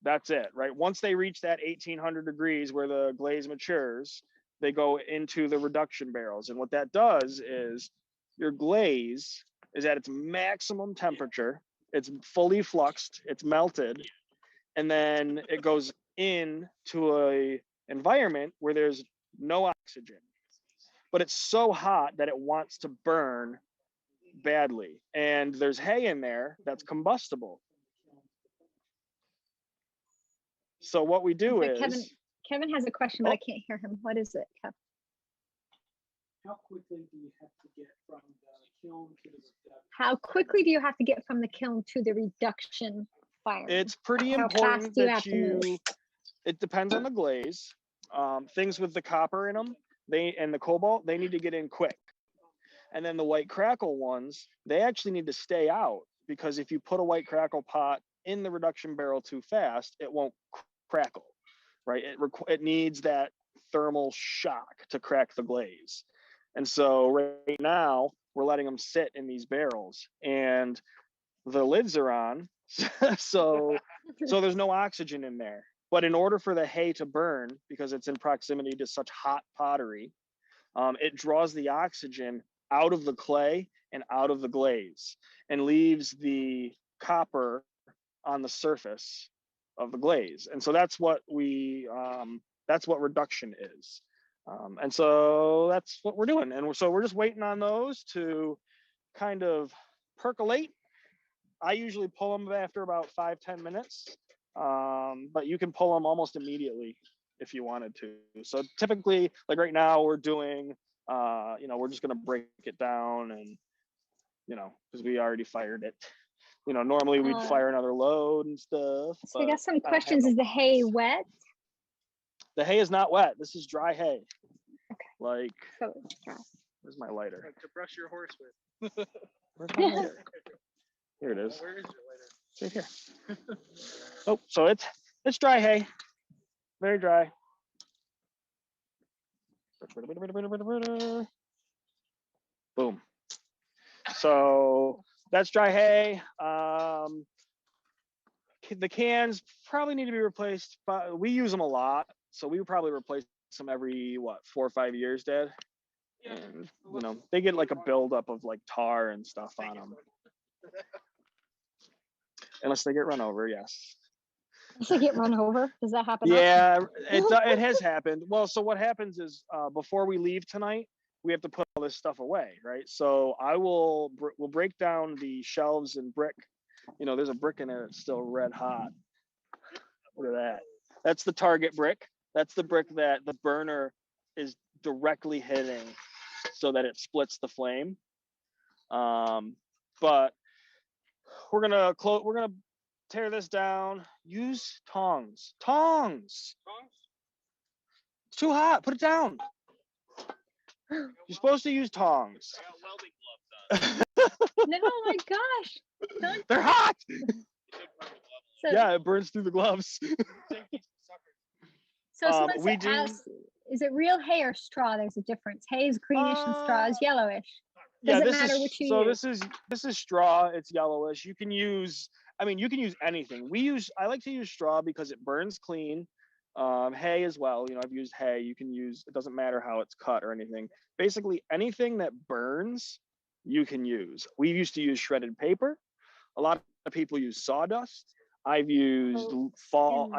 that's it, right? Once they reach that 1800 degrees where the glaze matures, they go into the reduction barrels. And what that does is your glaze is at its maximum temperature. It's fully fluxed, it's melted, and then it goes into a environment where there's no oxygen, but it's so hot that it wants to burn badly. And there's hay in there that's combustible. So what we do Okay, is Kevin has a question, but I can't hear him. What is it, Kevin? How quickly do you have to get from the kiln to the reduction? How quickly do you have to get from the kiln to the reduction firing? it's pretty How fast important do you that have to move? it depends on the glaze. Things with the copper in them, and the cobalt, they need to get in quick. And then the white crackle ones, they actually need to stay out, because if you put a white crackle pot in the reduction barrel too fast, it won't crackle, right? It needs that thermal shock to crack the glaze. And so right now we're letting them sit in these barrels, and the lids are on, so there's no oxygen in there. But in order for the hay to burn, because it's in proximity to such hot pottery, it draws the oxygen out of the clay and out of the glaze, and leaves the copper on the surface of the glaze. And so that's what reduction is. And so that's what we're doing. And so we're just waiting on those to kind of percolate. I usually pull them after about 5-10 minutes, but you can pull them almost immediately if you wanted to. So typically, like right now, we're doing, we're just gonna break it down, and because we already fired it. Normally we'd fire another load and stuff. So I got some questions. Is the hay wet? The hay is not wet. This is dry hay. Okay. Like, So it's dry. where's my lighter? To brush your horse with. Where's my lighter? Here it is. Where is your lighter? It's right here. Oh, so it's dry hay. Very dry. Boom. So that's dry hay. The cans probably need to be replaced, but we use them a lot, so we would probably replace them every 4 or 5 years, Dad. And they get like a buildup of like tar and stuff on them, unless they get run over. Yes. Does it get run over? Does that happen? Yeah, it has happened. Well, so what happens is before we leave tonight, we have to put all this stuff away, right? So we'll break down the shelves and brick. There's a brick in there that's still red hot. Look at that. That's the target brick. That's the brick that the burner is directly hitting, so that it splits the flame. But we're gonna tear this down. Use tongs. Tongs. It's too hot. Put it down. You're supposed to use tongs. I got welding gloves on. No, oh my gosh. They're hot. So, Yeah, it burns through the gloves. So someone we asked, is it real hay or straw? There's a difference. Hay is greenish and straw is yellowish. Does it matter which you use? This is straw. It's yellowish. You can use anything. I like to use straw because it burns clean. Hay as well. I've used hay. You can use, it doesn't matter how it's cut or anything. Basically anything that burns, you can use. We used to use shredded paper. A lot of people use sawdust. I've used fall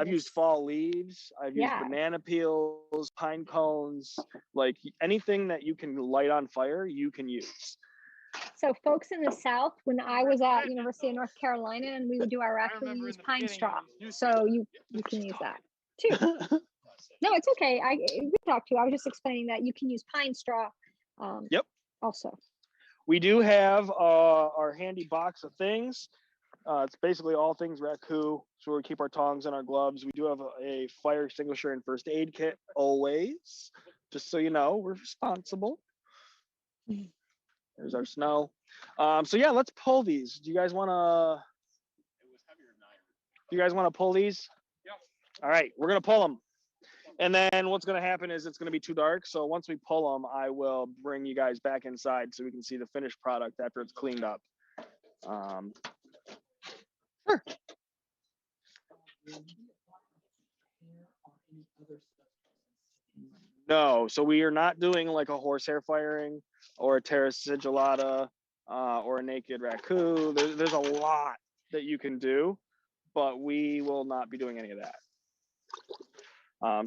leaves. I've used banana peels, pine cones, like anything that you can light on fire, you can use. So folks in the South, when I was at University of North Carolina and we would do our Raku, we use pine straw. So you can use that too. No, it's okay. We talked to you. I was just explaining that you can use pine straw. Yep. Also. We do have our handy box of things. It's basically all things Raku. So we keep our tongs and our gloves. We do have a fire extinguisher and first aid kit always. Just so you know, we're responsible. There's our snow. So yeah, let's pull these. Do you guys want to pull these? Yeah. All right, we're gonna pull them. And then what's gonna happen is it's gonna be too dark. So once we pull them, I will bring you guys back inside so we can see the finished product after it's cleaned up. Sure. No, so we are not doing like a horsehair firing or a terra sigillata or a naked Raku. There's a lot that you can do, but we will not be doing any of that.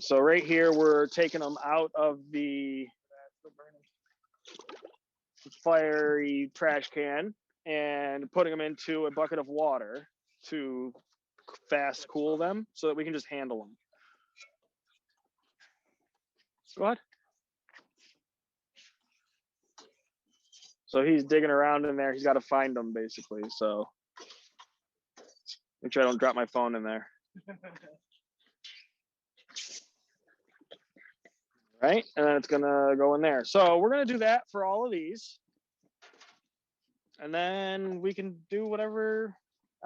So right here, we're taking them out of the fiery trash can and putting them into a bucket of water to fast cool them so that we can just handle them. Go ahead. So he's digging around in there. He's got to find them basically. So make sure I don't drop my phone in there. Right, and then it's gonna go in there. So we're gonna do that for all of these, and then we can do whatever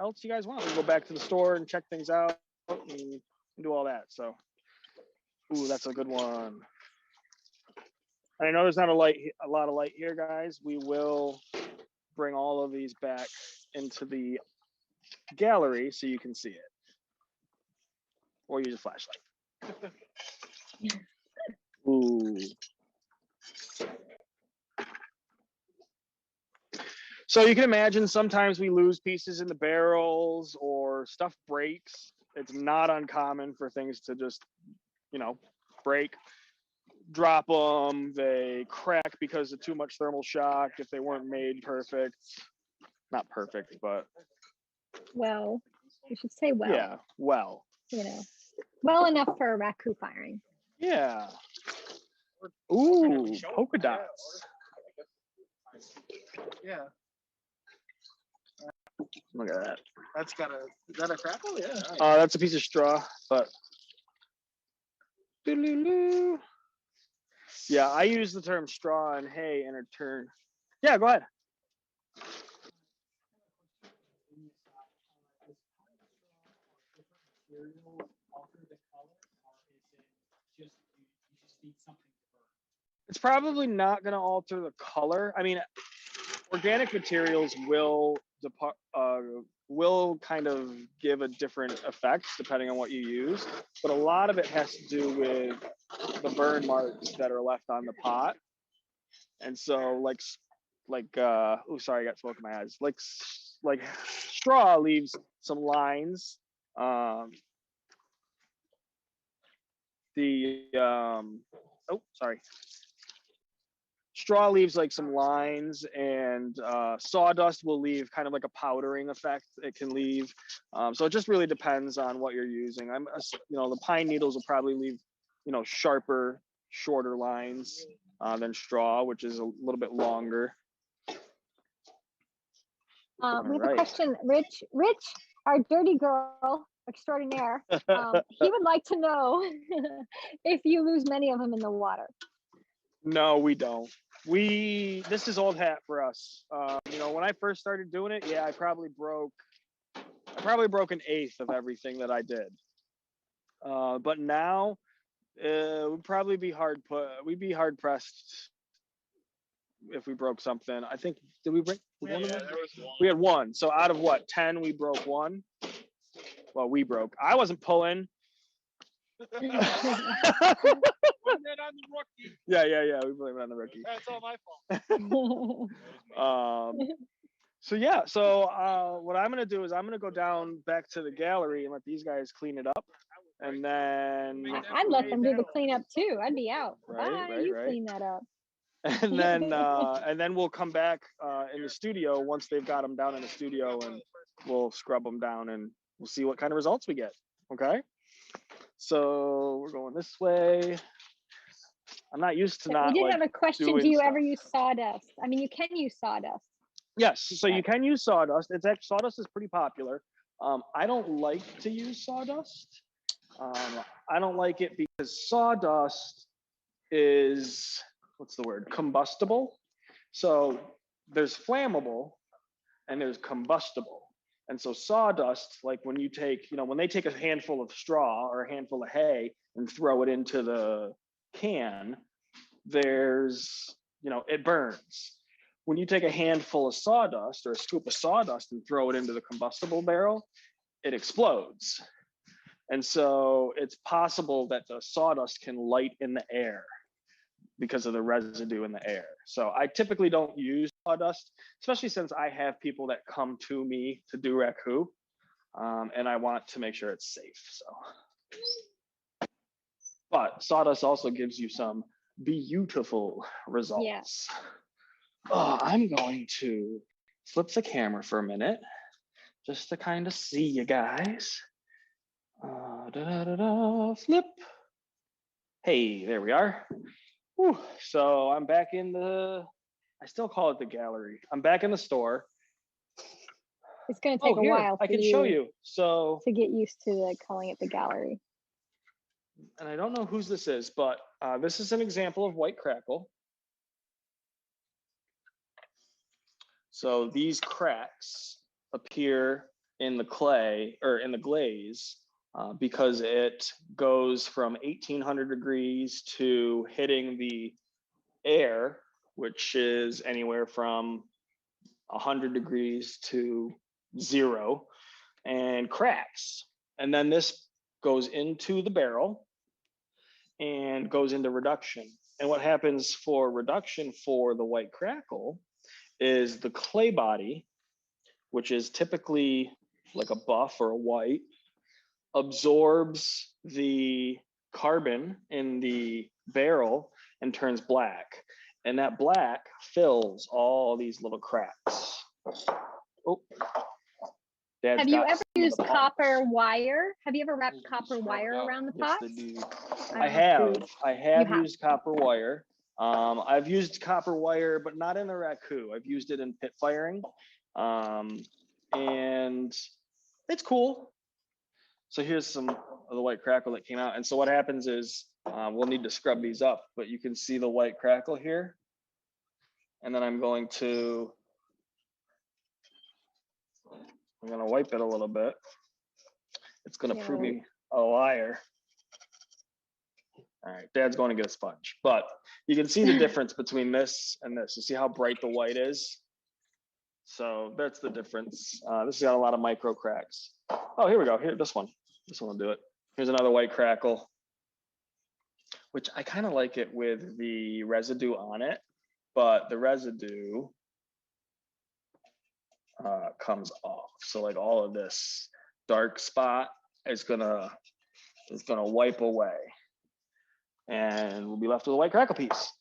else you guys want. We can go back to the store and check things out and do all that. So, ooh, that's a good one. I know there's not a lot of light here, guys. We will bring all of these back into the gallery so you can see it, or use a flashlight. Ooh. So you can imagine sometimes we lose pieces in the barrels or stuff breaks. It's not uncommon for things to just, break, drop them, they crack because of too much thermal shock if they weren't made perfect. Not perfect, but. Well, you should say well. Yeah, well. Well enough for a Raku firing. Yeah. Ooh, polka dots. Yeah. Look at that. Is that a crackle? Yeah. That's a piece of straw, but. Yeah, I use the term straw and hay in a turn. Yeah, go ahead. It's probably not going to alter the color. I mean, organic materials will kind of give a different effect depending on what you use, but a lot of it has to do with the burn marks that are left on the pot. And so oh, sorry, I got smoke in my eyes. Like straw leaves some lines. Straw leaves like some lines, and sawdust will leave kind of like a powdering effect it can leave. So it just really depends on what you're using. The pine needles will probably leave, sharper, shorter lines than straw, which is a little bit longer. We have a question. Rich, our dirty girl extraordinaire, he would like to know if you lose many of them in the water. No, we don't. This is old hat for us. When I first started doing it, yeah, I probably broke an eighth of everything that I did. But now, we'd probably be we'd be hard pressed if we broke something. I think, did we break? There was one. We had one. So out of what, 10, we broke one. Well, we broke. I wasn't pulling. Blame that on the rookie. Yeah. We blame it on the rookie. That's all my fault. So what I'm gonna do is I'm gonna go down back to the gallery and let these guys clean it up, and then I'd let them do the cleanup too. I'd be out. Right. Clean that up. And then we'll come back in the studio once they've got them down in the studio, and we'll scrub them down and we'll see what kind of results we get. Okay. So we're going this way. I'm not used to not. We did have a question. Do you ever use sawdust? I mean, you can use sawdust. Yes, so you can use sawdust. Sawdust is pretty popular. I don't like to use sawdust. I don't like it because sawdust is, what's the word? Combustible. So there's flammable and there's combustible. And so sawdust, like when you take, when they take a handful of straw or a handful of hay and throw it into the can, it burns. When you take a handful of sawdust or a scoop of sawdust and throw it into the combustible barrel, it explodes. And so it's possible that the sawdust can light in the air because of the residue in the air. So I typically don't use sawdust, especially since I have people that come to me to do Raku, and I want to make sure it's safe. So, but sawdust also gives you some beautiful results. Yeah. I'm going to flip the camera for a minute just to kind of see you guys. Flip. Hey, there we are. Whew. So I'm back in the, I still call it the gallery. I'm back in the store. It's going to take a while I can show you. So to get used to calling it the gallery. And I don't know whose this is, but this is an example of white crackle. So these cracks appear in the clay or in the glaze because it goes from 1800 degrees to hitting the air, which is anywhere from 100 degrees to 0, and cracks. And then this goes into the barrel and goes into reduction. And what happens for reduction for the white crackle is the clay body, which is typically like a buff or a white, absorbs the carbon in the barrel and turns black. And that black fills all these little cracks. Oh, have you ever used copper wire? Have you ever wrapped copper wire around the pot? Yes, they do. I have used copper wire. I've used copper wire, but not in the Raku. I've used it in pit firing. And it's cool. So here's some of the white crackle that came out. And so what happens is we'll need to scrub these up, but you can see the white crackle here. And then I'm going to wipe it a little bit. It's going to prove me a liar. All right, Dad's going to get a sponge, but you can see the difference between this and this. You see how bright the white is? So that's the difference. This has got a lot of micro cracks. Oh, here we go. Here, this one will do it. Here's another white crackle, which I kind of like it with the residue on it, but the residue comes off. So like all of this dark spot is gonna wipe away, and we'll be left with a white crackle piece.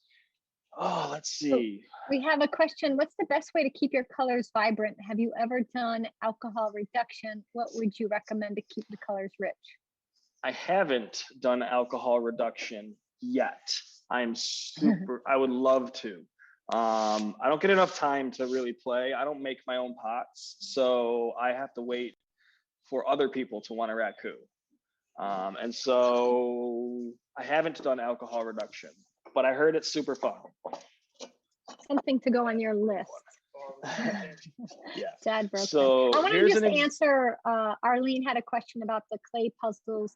Oh, let's see. We have a question. What's the best way to keep your colors vibrant? Have you ever done alcohol reduction? What would you recommend to keep the colors rich? I haven't done alcohol reduction yet. I'm super, I would love to. I don't get enough time to really play. I don't make my own pots, so I have to wait for other people to want a Raku. And so I haven't done alcohol reduction, but I heard it's super fun. Something to go on your list. Yeah. Dad broke so I want to just answer, Arlene had a question about the clay puzzles.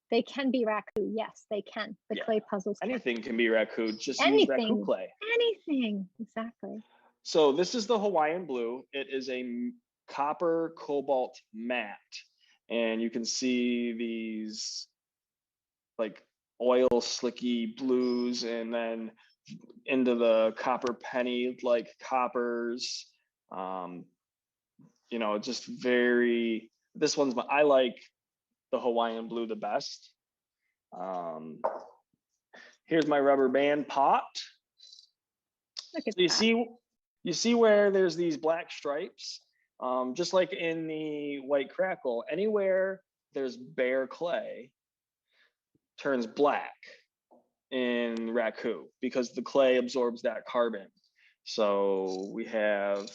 They can be Raku. Yes, they can. The clay puzzles. Anything can be Raku. Just anything, use Raku clay. Anything, exactly. So this is the Hawaiian blue. It is a copper cobalt matte. And you can see these like oil slicky blues and then into the copper penny like coppers. You know, just very, this one's I like the Hawaiian blue the best. Here's my rubber band pot. Look at so you see where there's these black stripes, just like in the white crackle, anywhere there's bare clay turns black in Raku because the clay absorbs that carbon. So we have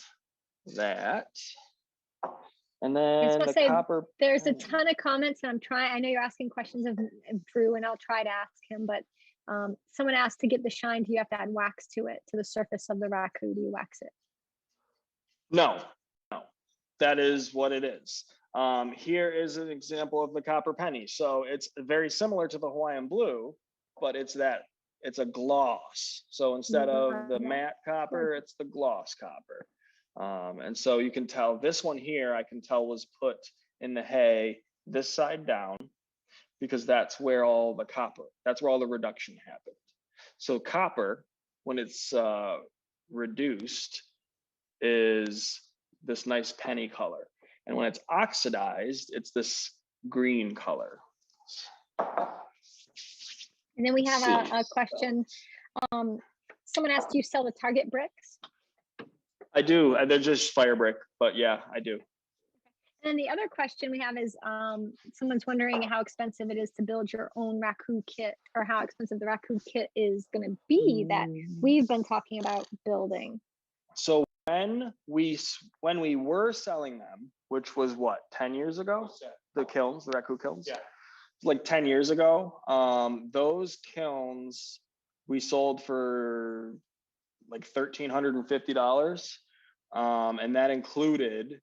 that. And then the copper. There's a ton of comments, and I know you're asking questions of Drew, and I'll try to ask him, but someone asked, to get the shine, do you have to add wax to it, to the surface of the Raku? Do you wax it? No, that is what it is. Here is an example of the copper penny. So it's very similar to the Hawaiian blue, but it's a gloss. So instead of the matte copper, it's the gloss copper. And so you can tell this one here, I can tell was put in the hay this side down, because that's where all the copper, that's where all the reduction happened. So copper, when it's reduced, is this nice penny color. And when it's oxidized, it's this green color. And then we have a question. Someone asked, do you sell the Target bricks? I do. They're just fire brick, but yeah, I do. And the other question we have is, someone's wondering how expensive it is to build your own Raku kit, or how expensive the Raku kit is going to be that we've been talking about building. So when we were selling them, which was what, 10 years ago? The kilns, the Raku kilns? Yeah. Like 10 years ago. Those kilns we sold for like $1,350. And that included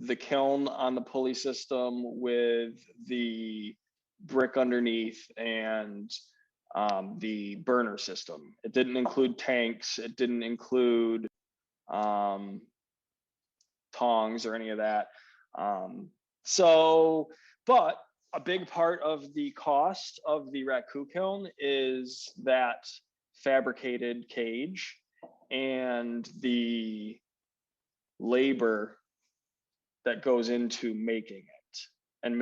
the kiln on the pulley system with the brick underneath and the burner system. It didn't include tanks. It didn't include tongs or any of that. But a big part of the cost of the Raku kiln is that fabricated cage and the labor that goes into making it and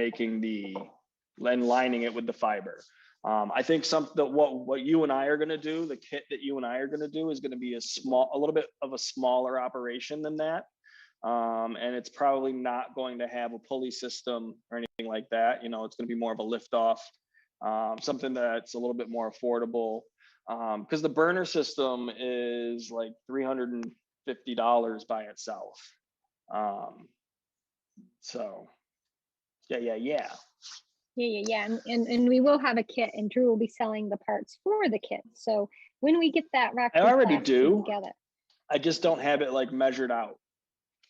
lining it with the fiber. I think what you and I are going to do, the kit that you and I are going to do, is going to be a little bit of a smaller operation than that. And it's probably not going to have a pulley system or anything like that. You know, it's going to be more of a lift off, something that's a little bit more affordable. Because the burner system is like $350 by itself. So yeah. And we will have a kit, and Drew will be selling the parts for the kit. So when we get that Raku, I already do. Together. I just don't have it like measured out.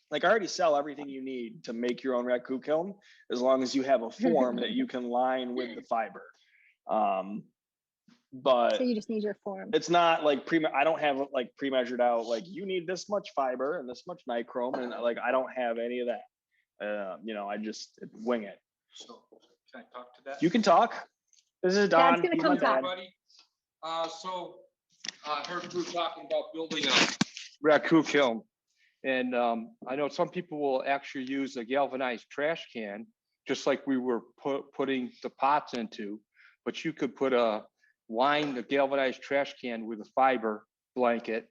Like I already sell everything you need to make your own Raku kiln, as long as you have a form that you can line with the fiber. But so you just need your form. It's not like I don't have like pre-measured out, like you need this much fiber and this much nichrome, and like I don't have any of that. You know, I just wing it. So can I talk to that? You can talk. This is Don. Dad's gonna come talk. Everybody. I heard Drew talking about building a Raku kiln. And I know some people will actually use a galvanized trash can, just like we were putting the pots into, but you could line the galvanized trash can with a fiber blanket.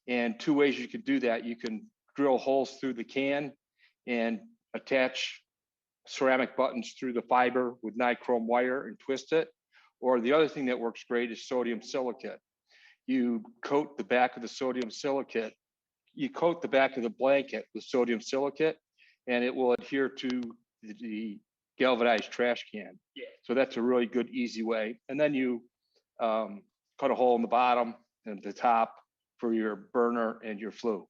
And two ways you could do that. You can drill holes through the can and attach ceramic buttons through the fiber with nichrome wire and twist it. Or the other thing that works great is sodium silicate. You coat the back of the sodium silicate. You coat the back of the blanket with sodium silicate, and it will adhere to the galvanized trash can. Yeah. So that's a really good, easy way. And then you cut a hole in the bottom and the top for your burner and your flue.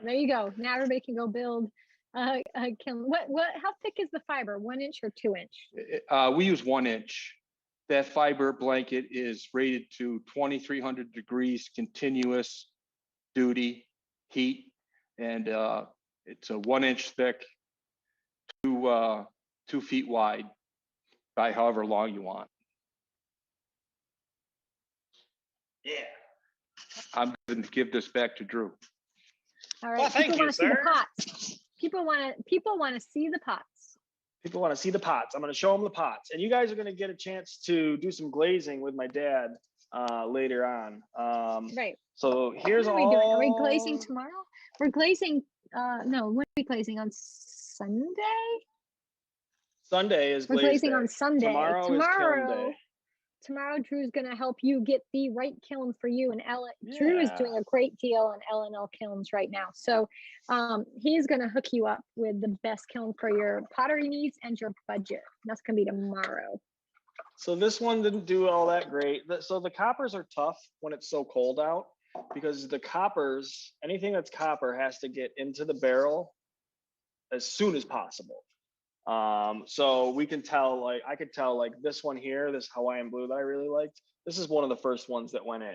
There you go. Now everybody can go build a kiln. How thick is the fiber? 1 inch or 2 inch? We use 1 inch. That fiber blanket is rated to 2,300 degrees continuous duty heat, and it's a 1 inch thick, 2 feet wide by however long you want. Yeah. I'm going to give this back to Drew. All right. Well, thank you, sir. The pots. People want to see the pots. People want to see the pots. I'm going to show them the pots, and you guys are going to get a chance to do some glazing with my dad later on. Right. So here's what are we doing? Are we glazing tomorrow? We're glazing. No, when are we glazing? On Sunday? Sunday is We're glazing on Sunday. Tomorrow is kiln day. Tomorrow, Drew's going to help you get the right kiln for you. And Ellen, Drew is doing a great deal on L&L kilns right now. So he's going to hook you up with the best kiln for your pottery needs and your budget. That's going to be tomorrow. So this one didn't do all that great. So the coppers are tough when it's so cold out, because the coppers, anything that's copper has to get into the barrel as soon as possible. So we can tell, like, I could tell, like, this one here, this Hawaiian blue that I really liked, this is one of the first ones that went in.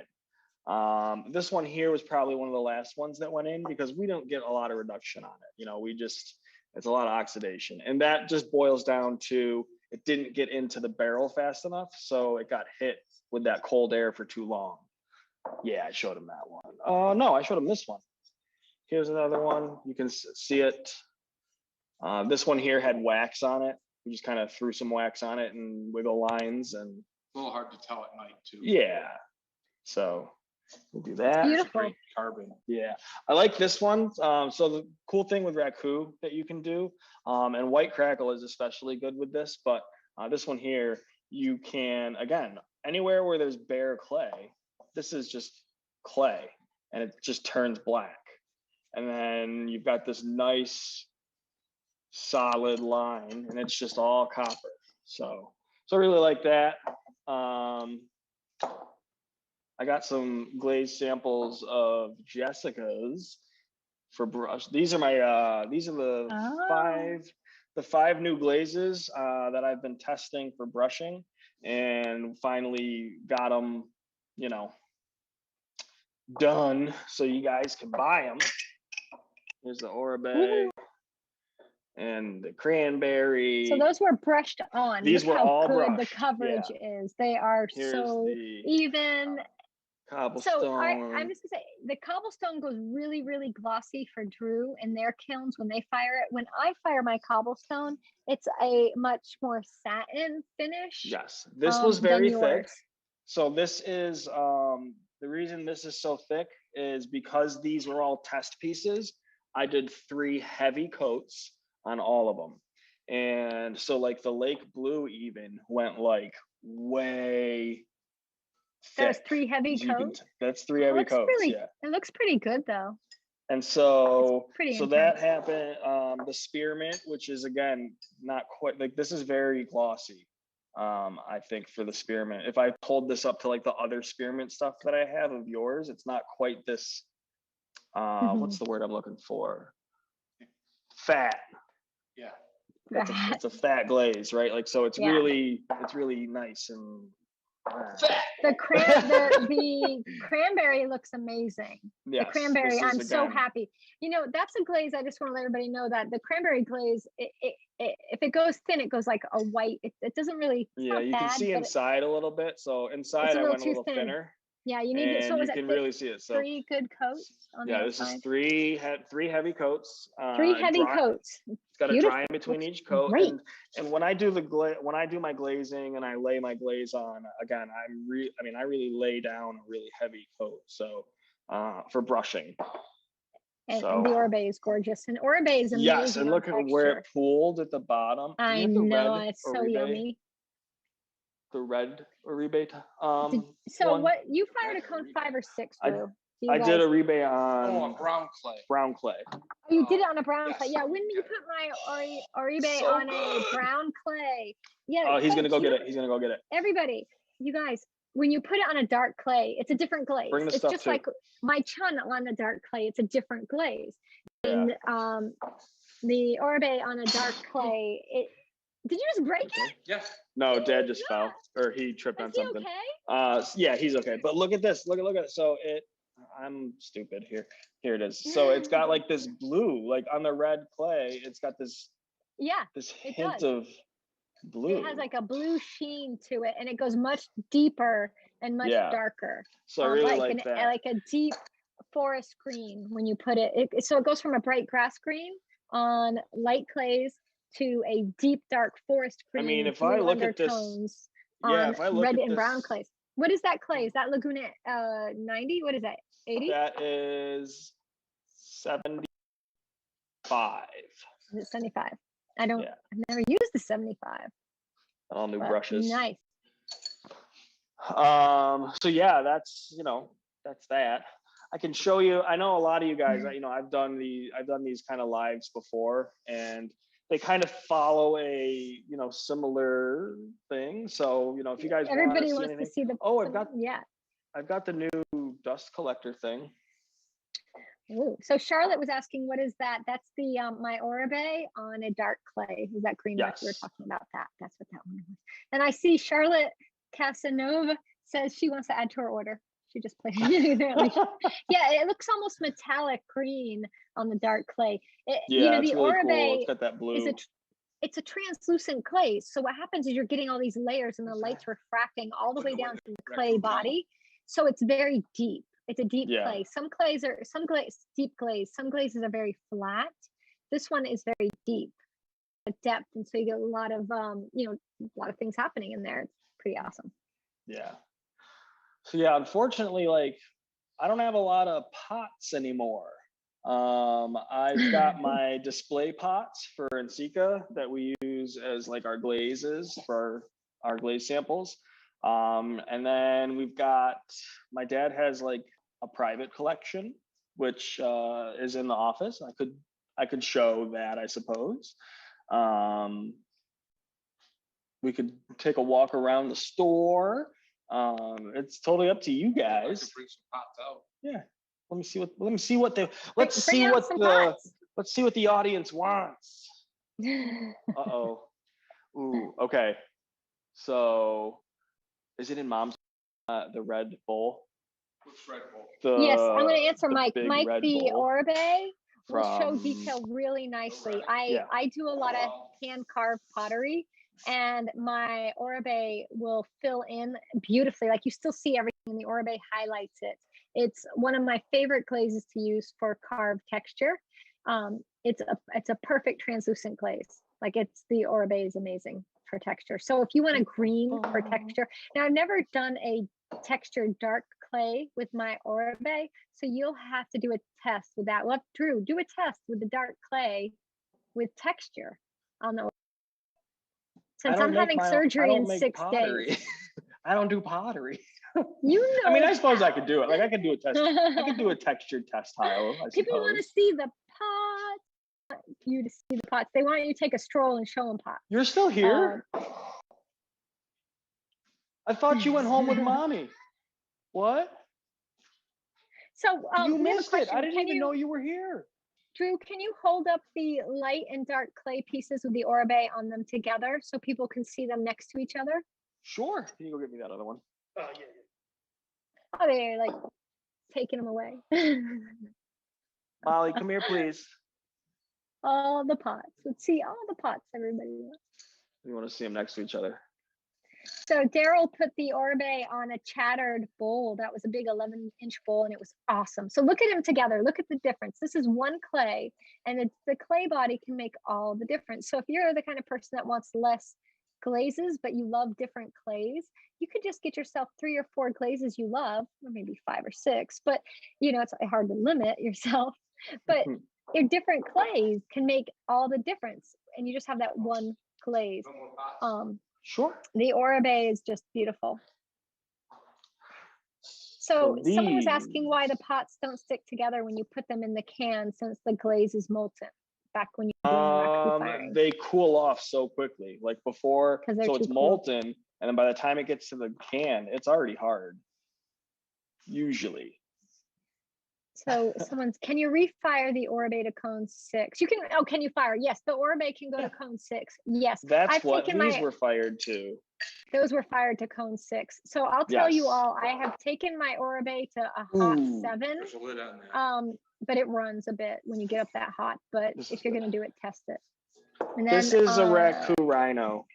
This one here was probably one of the last ones that went in, because we don't get a lot of reduction on it. You know, it's a lot of oxidation, and that just boils down to it didn't get into the barrel fast enough, so it got hit with that cold air for too long. Yeah, I showed him that one. No, I showed him this one. Here's another one. You can see it. This one here had wax on it. We just kind of threw some wax on it and wiggle lines, and A little hard to tell at night too. yeah. So we'll do that. Beautiful. Great carbon. Yeah, I like this one. So the cool thing with Raku that you can do, and white crackle is especially good with this, but this one here, you can, again, anywhere where there's bare clay, this is just clay and it just turns black. And then you've got this nice solid line and it's just all copper. So I really like that. I got some glaze samples of Jessica's for brush. These are my these are the five new glazes that I've been testing for brushing, and finally got them, you know, done so you guys can buy them. Here's the Oribe and the cranberry. So those were brushed on. These Look were how all good the brushed, coverage is. They are Here's so the even. cobblestone. So I'm just gonna say the cobblestone goes really, really glossy for Drew and their kilns when they fire it. When I fire my cobblestone, it's a much more satin finish. Yes, this was very thick. Yours. So this is the reason this is so thick is because these were all test pieces. I did 3 heavy coats on all of them. And so like the lake blue even went like way There's thick. 3 heavy You can coats. that's 3 heavy coats, yeah. It looks pretty good though. And so pretty that happened. The spearmint, which is again not quite like, this is very glossy. I think for the spearmint, if I pulled this up to like the other spearmint stuff that I have of yours, it's not quite this what's the word I'm looking for? Fat. Yeah. It's a fat glaze, right? Like, so it's really nice and the cranberry looks amazing. Yes, the cranberry, I'm so again, happy. You know, that's a glaze. I just want to let everybody know that the cranberry glaze, if it goes thin, it goes like a white. It doesn't really. Yeah, you can see inside a little bit. So inside, I went a little thinner. Yeah, you need to. So you can really see it. So 3 good coats on the this outside. is 3 heavy coats. 3 heavy coats. It's got a dry in between each coat. Great. And when I do when I do my glazing and I lay my glaze on, again, I really lay down a really heavy coat. So for brushing. And the Oribe is gorgeous. And Oribe is amazing. Yes, and look at where it pooled at the bottom. I know, it's so yummy. The red Oribe. So what you fired a cone 5 or 6, Drew? I did a Oribe on on brown clay. Brown clay. Oh, you did it on a brown yes. clay. Yeah, when you put my Oribe on a brown clay. Yeah. Oh, he's gonna go get it. He's gonna go get it. Everybody, you guys, when you put it on a dark clay, it's a different glaze. Bring the it's stuff just too. like my chun on a dark clay. It's a different glaze. Yeah. And the Oribe on a dark clay, did you just break it? Yes. No, Dad just fell, or he tripped on something. Okay? Yeah, he's okay. But look at this. Look at it. So I'm stupid here. Here it is. So it's got like this blue, like on the red clay. It's got this. Yeah. This hint of blue. It has like a blue sheen to it, and it goes much deeper and much darker. So I really like that. Like a deep forest green when you put it. So it goes from a bright grass green on light clays to a deep dark forest green. I mean, if I look at this, if I look red and brown clays. What is that clay? Is that Laguna 90? What is that? 80? That is 75. Is it 75? I've never used the 75. All new brushes. Nice. So yeah, that's that's that. I can show you. I know a lot of you guys. I've done these kind of lives before, and they kind of follow a similar thing. So if you guys everybody want wants to see the. I've got the new dust collector thing. Ooh. So Charlotte was asking, what is that? That's the my Oribe on a dark clay. Is that green? Yes. We were talking about that. That's what that one was. And I see Charlotte Casanova says she wants to add to her order. She just played. Yeah, it looks almost metallic green on the dark clay. The really Oribe cool. It's got that blue. It's a translucent clay. So what happens is you're getting all these layers and the light's refracting all the way down to the clay body. So it's very deep. It's a deep clay. Some deep glaze. Some glazes are very flat. This one is very deep depth, and so you get a lot of a lot of things happening in there. It's pretty awesome. Yeah. So yeah, unfortunately, like I don't have a lot of pots anymore. I've got my display pots for Ensika that we use as like our glazes for our glaze samples. And then we've got, my dad has like a private collection, which is in the office. I could show that, I suppose. We could take a walk around the store. It's totally up to you guys. Bring some pots out. Yeah. Let me see what the let's see what the audience wants. Uh-oh. Ooh, okay. So is it in mom's the red bowl? Which red bowl? Yes, I'm going to answer Mike. big Mike, red the bowl orbe will show from- detail really nicely. Yeah. I do a lot of hand carved pottery, and my orbe will fill in beautifully. Like you still see everything, and the orbe highlights it. It's one of my favorite glazes to use for carved texture. It's a perfect translucent glaze. Like the orbe is amazing for texture. So if you want a green for texture, now I've never done a textured dark clay with my orbe, so you'll have to do a test with that. Well, Drew, do a test with the dark clay with texture on the. Since I'm having surgery in 6 days. I don't do pottery. You know. I mean, I suppose I could do it. Like I could do a test. I could do a textured test tile. People want to see the pot. You to see the pots. They want you to take a stroll and show them pots. You're still here? I thought you went home with mommy. What? So you missed it. I didn't even know you were here. Drew, can you hold up the light and dark clay pieces with the orbe on them together so people can see them next to each other? Sure. Can you go get me that other one? Oh, yeah. Oh, they're like taking them away. Molly, come here, please. All the pots. Let's see all the pots, everybody. You want to see them next to each other? So Daryl put the orbe on a chattered bowl. That was a big 11-inch bowl, and it was awesome. So look at them together. Look at the difference. This is one clay, and the clay body can make all the difference. So if you're the kind of person that wants less glazes, but you love different clays, you could just get yourself 3 or 4 glazes you love, or maybe 5 or 6, but it's hard to limit yourself. But your different clays can make all the difference, and you just have that one glaze. Sure. The orbe is just beautiful. So someone was asking why the pots don't stick together when you put them in the can, since the glaze is molten. Back when you're doing Raku firing. They cool off so quickly. Like before, so it's molten, and then by the time it gets to the can, it's already hard. Usually. So can you refire the orbe to cone 6? You can. Oh, can you fire? Yes, the orbe can go to cone 6. Yes, that's what these were fired to. Those were fired to cone 6. So I'll tell you all, I have taken my orbe to a hot 7. There's a lid on that. But it runs a bit when you get up that hot. But if you're going to do it, test it. And then, this is a Raku Rhino.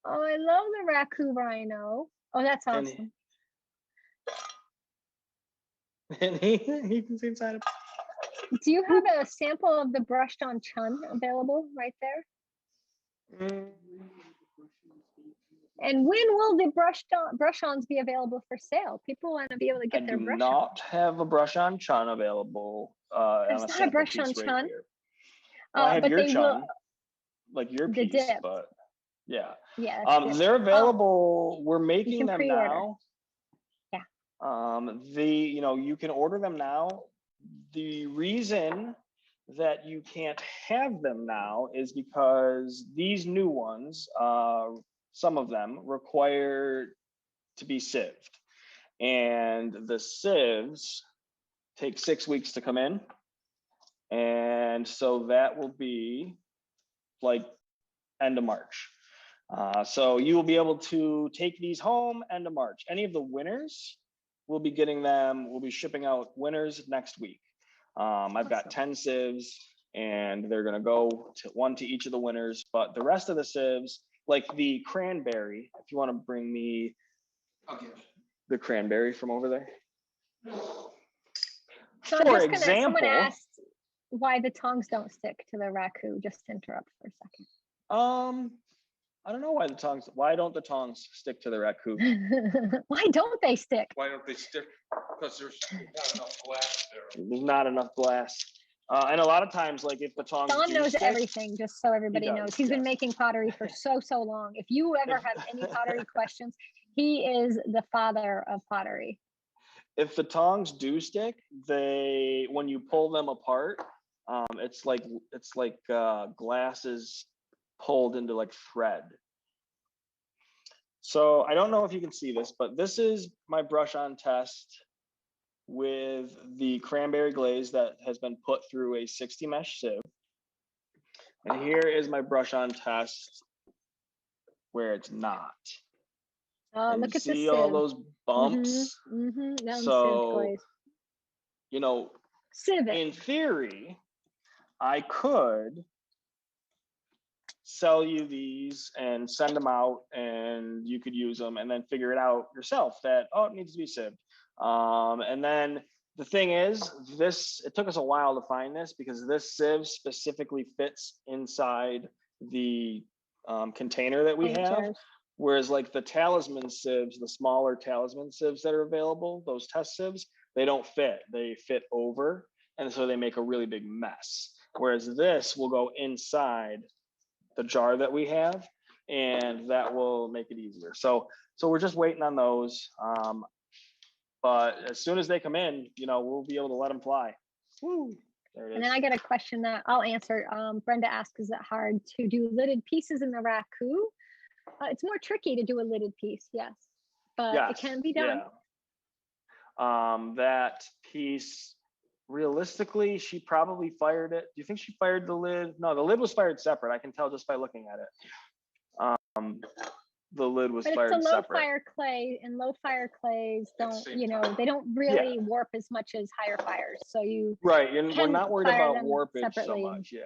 Oh, I love the Raku Rhino. Oh, that's awesome. And he can see inside of. Do you have a sample of the brushed on chun available right there? And when will the brush-ons be available for sale? People want to be able to get their brush. I do not have a brush on chun available. There's not a brush on chun. Well, I have but your they chun, will, like your the piece, dip. but yeah. Yeah. They're available. We're making them now. Yeah. You can order them now. The reason that you can't have them now is because these new ones, some of them require to be sieved, and the sieves take 6 weeks to come in, and so that will be like end of March. So you will be able to take these home end of March. Any of the winners, we'll be getting them. We'll be shipping out winners next week. I've got 10 sieves, and they're gonna go to one to each of the winners. But the rest of the sieves, like the cranberry, if you want to bring me the cranberry from over there. So For I'm just example, someone asked why the tongs don't stick to the Raku. Just to interrupt for a second. I don't know why don't the tongs stick to the Raku? Why don't they stick? Why don't they stick? Because there's not enough glass there. There's not enough glass. And a lot of times, like if the tongs Don do knows stick, everything, just so everybody does, knows. He's been yes. making pottery for so long. If you ever have any pottery questions, he is the father of pottery. if the tongs do stick, when you pull them apart, it's like glass is pulled into like thread. So I don't know if you can see this, but this is my brush on test with the cranberry glaze that has been put through a 60 mesh sieve. And here is my brush on test where it's not. Oh, And look you at the see all sieve. those bumps. So, you know, Sieve it. in theory, I could sell you these and send them out and you could use them and then figure it out yourself that, oh, it needs to be sieved. And then the thing is, it took us a while to find this because this sieve specifically fits inside the container that we have. Whereas like the talisman sieves, the smaller talisman sieves that are available, those test sieves, they don't fit, they fit over. And so they make a really big mess. Whereas this will go inside the jar that we have, and that will make it easier. So we're just waiting on those. But as soon as they come in, you know, we'll be able to let them fly. Woo. There it is. And then I got a question that I'll answer. Brenda asked, is it hard to do lidded pieces in the Raku? It's more tricky to do a lidded piece, yes, but it can be done. Yeah. That piece, realistically, she probably fired it. Do you think she fired the lid? No, the lid was fired separate. I can tell just by looking at it. The lid was fired separate. But it's a low fire clay, and low fire clays don't, you know, they don't really warp as much as higher fires. So you and we're not worried about warpage separately. so much. Yeah.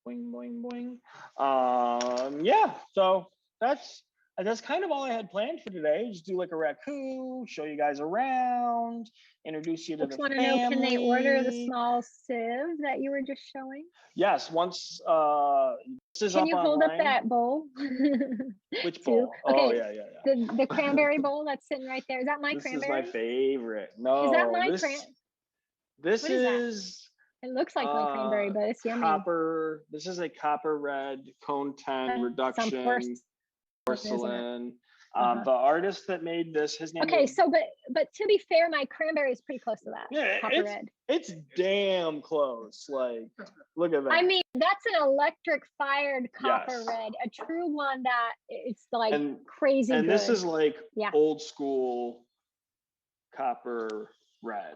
Boing, boing, boing. Yeah, so that's kind of all I had planned for today. Just do like a Raku, show you guys around, introduce you to the family. Want to know, can they order the small sieve that you were just showing? Yes, once this is can up you hold online. up that bowl? Which bowl? Okay. Oh yeah. The cranberry bowl that's sitting right there. Is that my cranberry? This is my favorite. No, is that my cranberry? This is it looks like my cranberry, but it's yummy. Copper. This is a copper red cone 10 reduction porcelain. The artist that made this, his name. Okay, so but to be fair, my cranberry is pretty close to that. Yeah, copper red. It's damn close. Like, look at that. I mean, that's an electric fired copper red, a true one that it's like crazy. And good. this is like old school copper red.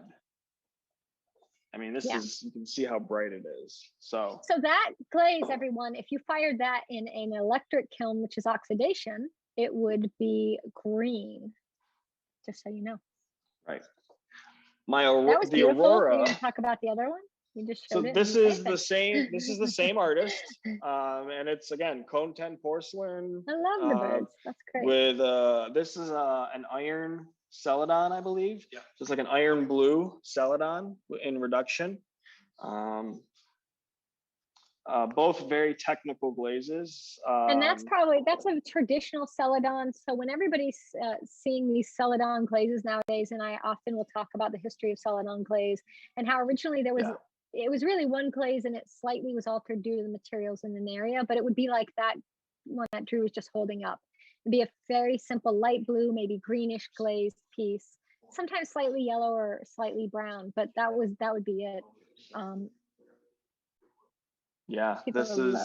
I mean, this is, you can see how bright it is. So that glaze, everyone, if you fired that in an electric kiln, which is oxidation, it would be green, just so you know. Right. That was the beautiful. Aurora. You didn't talk about the other one? You just showed it. This is the same. This is the same artist, and it's again cone 10 porcelain. I love the birds. That's great. With this is an iron celadon, I believe. Yeah. So it's like an iron blue celadon in reduction. Both very technical glazes. And that's a traditional celadon. So when everybody's seeing these celadon glazes nowadays, and I often will talk about the history of celadon glaze and how originally there was, it was really one glaze and it slightly was altered due to the materials in an area, but it would be like that one that Drew was just holding up. It'd be a very simple light blue, maybe greenish glazed piece, sometimes slightly yellow or slightly brown, but that would be it. Yeah, this is.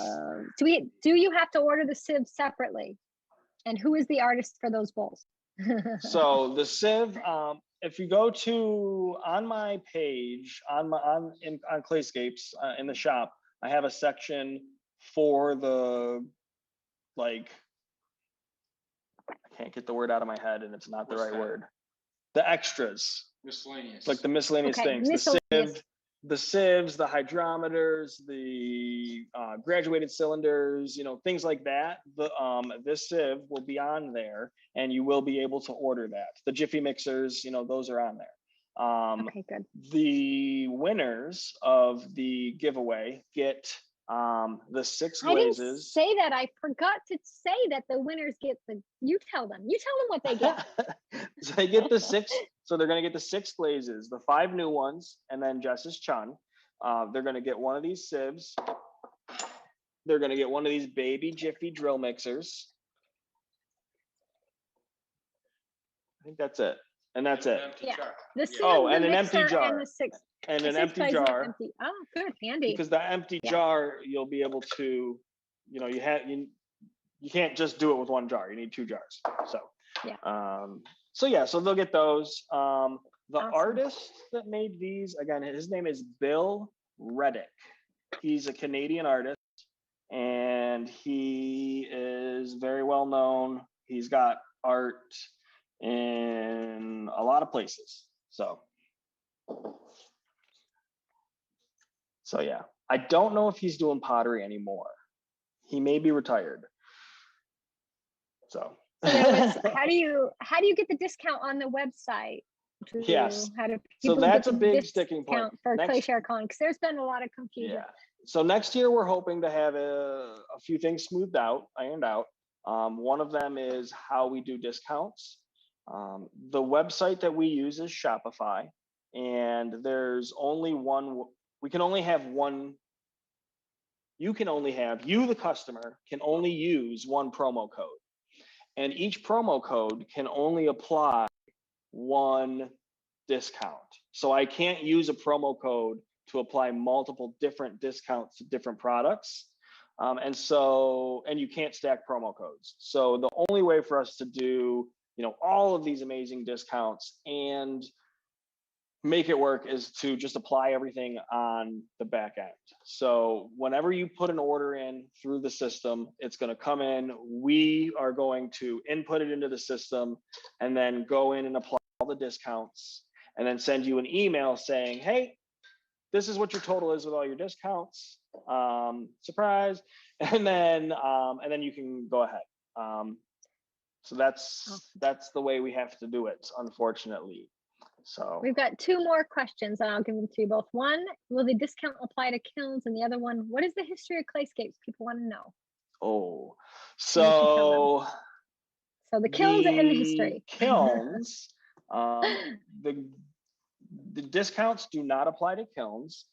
Do you have to order the sieve separately? And who is the artist for those bowls? So the sieve, if you go to on my page on Clayscapes in the shop, I have a section for the I can't get the word out of my head, and it's not the right word. The extras, miscellaneous, like the miscellaneous things. The sieves, the hydrometers, the graduated cylinders, you know, things like that. This sieve will be on there, and you will be able to order that. The Jiffy mixers, you know, those are on there. Okay, good. The winners of the giveaway get The 6 I didn't glazes. say that. I forgot to say that the winners get the. You tell them. You tell them what they get. So they get the 6. So they're going to get the 6 glazes, the 5 new ones, and then Jess's chun. They're going to get one of these sieves. They're going to get one of these baby Jiffy drill mixers. I think that's it. And that's it. Yeah. The sieve, And the an empty mixer, jar. and the 6. And the an 6 empty glazes are jar. empty. Oh, good, handy. Because that empty jar, you'll be able to, you can't just do it with one jar. You need 2 jars. So so they'll get those. The Awesome. artist that made these, again, his name is Bill Reddick. He's a Canadian artist, and he is very well known. He's got art in a lot of places. So yeah, I don't know if he's doing pottery anymore. He may be retired. So how do you get the discount on the website? Yes. How do So people that's get a the big sticking point discount for Next- ClayShareCon? Because there's been a lot of confusion. Yeah. So next year we're hoping to have a few things smoothed out, ironed out. One of them is how we do discounts. The website that we use is Shopify, and there's only one. We can only have one. You, the customer, can only use one promo code, and each promo code can only apply one discount. So I can't use a promo code to apply multiple different discounts to different products. And you can't stack promo codes. So the only way for us to do, all of these amazing discounts and make it work is to just apply everything on the back end. So whenever you put an order in through the system, it's going to come in. We are going to input it into the system and then go in and apply all the discounts and then send you an email saying, hey, this is what your total is with all your discounts. Surprise. And then you can go ahead. So that's the way we have to do it, unfortunately. So we've got 2 more questions, and I'll give them to you both. One, will the discount apply to kilns? And the other one, what is the history of Clayscapes? People want to know. Oh, so the kilns and the history. Kilns, the discounts do not apply to kilns,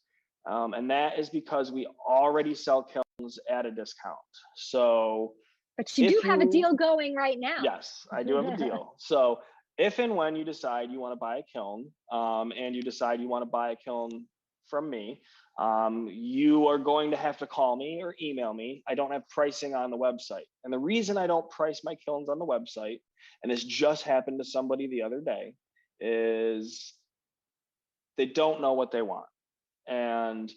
and that is because we already sell kilns at a discount. So, but you do have a deal going right now. Yes, I do have a deal. So if and when you decide you want to buy a kiln, and you decide you want to buy a kiln from me, you are going to have to call me or email me. I don't have pricing on the website. And the reason I don't price my kilns on the website, and this just happened to somebody the other day, is they don't know what they want. And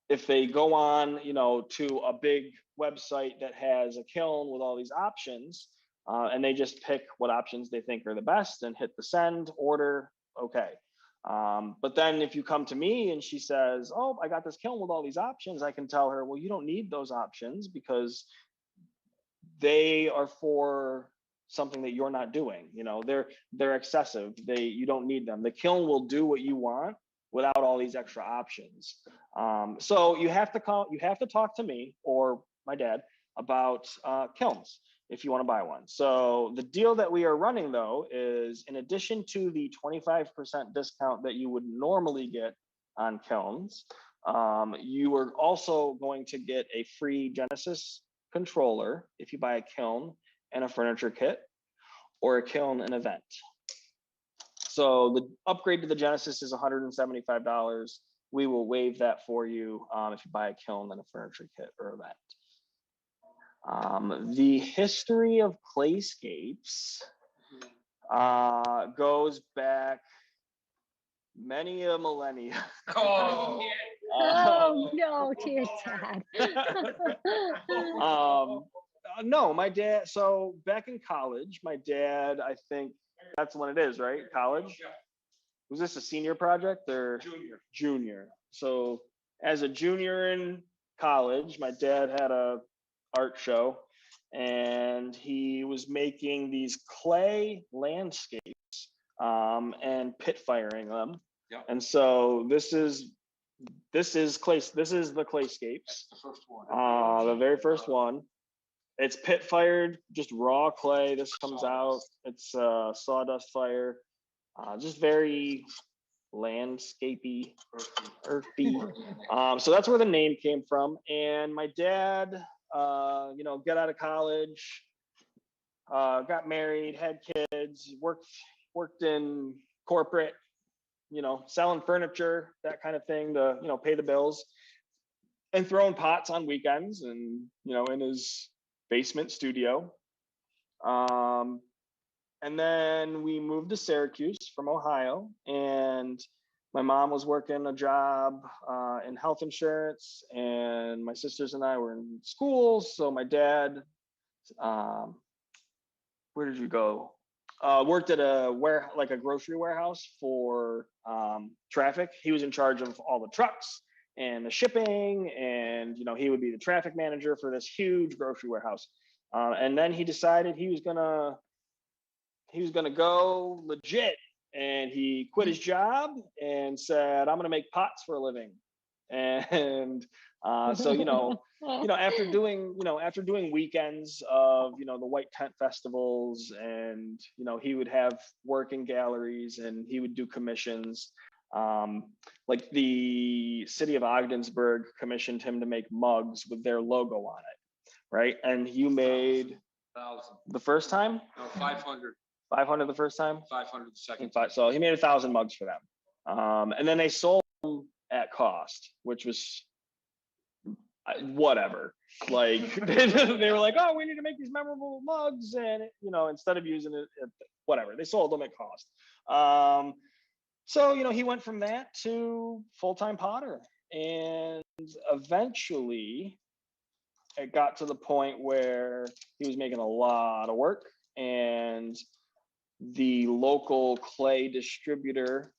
if they go on, to a big website that has a kiln with all these options, and they just pick what options they think are the best and hit the send order, okay. But then if you come to me and she says, oh, I got this kiln with all these options, I can tell her, well, you don't need those options because they are for something that you're not doing. They're excessive. You don't need them. The kiln will do what you want without all these extra options. So you have to talk to me or my dad about kilns if you want to buy one. So the deal that we are running, though, is in addition to the 25% discount that you would normally get on kilns, you are also going to get a free Genesis controller if you buy a kiln and a furniture kit, or a kiln and event. So the upgrade to the Genesis is $175. We will waive that for you if you buy a kiln and a furniture kit or event. The history of Clayscapes goes back many a millennia. Oh no, dear Dad. No, my dad. So back in college, my dad, I think that's when it is, right? College. Was this a senior project or junior? So as a junior in college, my dad had a art show, and he was making these clay landscapes and pit firing them. Yeah. And so this is this is the Clayscapes. The first one. The very first one. It's pit fired, just raw clay. This comes out. It's sawdust fire. Just very landscapey, earthy. So that's where the name came from. And my dad, got out of college, got married, had kids, worked in corporate, selling furniture, that kind of thing to, pay the bills, and throwing pots on weekends and, in his basement studio. And then we moved to Syracuse from Ohio, and my mom was working a job in health insurance, and my sisters and I were in school. So my dad, where did you go? Worked at a grocery warehouse for traffic. He was in charge of all the trucks and the shipping, and he would be the traffic manager for this huge grocery warehouse. And then he decided he was gonna go legit, and he quit his job and said, "I'm gonna make pots for a living." And so after doing weekends of the white tent festivals, and he would have work in galleries, and he would do commissions. Like the city of Ogdensburg commissioned him to make mugs with their logo on it, right? And you made 1,000. the first time? No, 500. 500 the first time? 500 the second. So he made 1,000 mugs for them. And then they sold them at cost, which was whatever. Like they were like, "Oh, we need to make these memorable mugs," and instead of using it, whatever, they sold them at cost. So he went from that to full-time potter, and eventually it got to the point where he was making a lot of work, and the local clay distributor,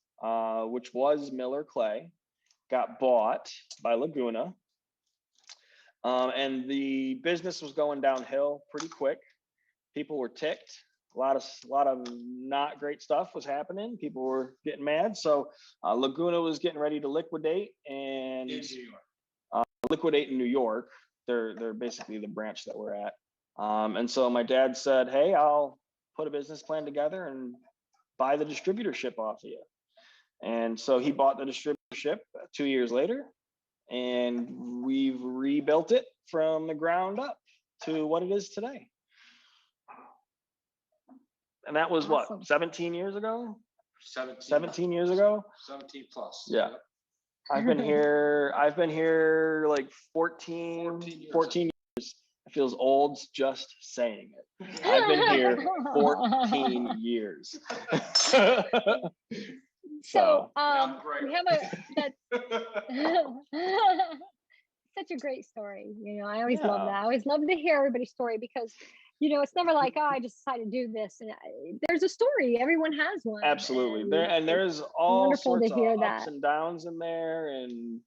which was Miller Clay, got bought by Laguna. And the business was going downhill pretty quick. People were ticked. A lot of not great stuff was happening. People were getting mad. So Laguna was getting ready to liquidate and liquidate in New York. They're basically the branch that we're at. And so my dad said, "Hey, I'll put a business plan together and buy the distributorship off of you." And so he bought the distributorship 2 years later, and we've rebuilt it from the ground up to what it is today. And that was Awesome. what, 17 years ago? 17 years ago? 17 plus. Yeah. I've been here like 14 years. It feels old just saying it. I've been here 14 years. So right. we have such a great story. I always love that. I always love to hear everybody's story, because it's never like, "Oh, I just decided to do this." And there's a story. Everyone has one. Absolutely. There's all sorts of ups and downs in there, and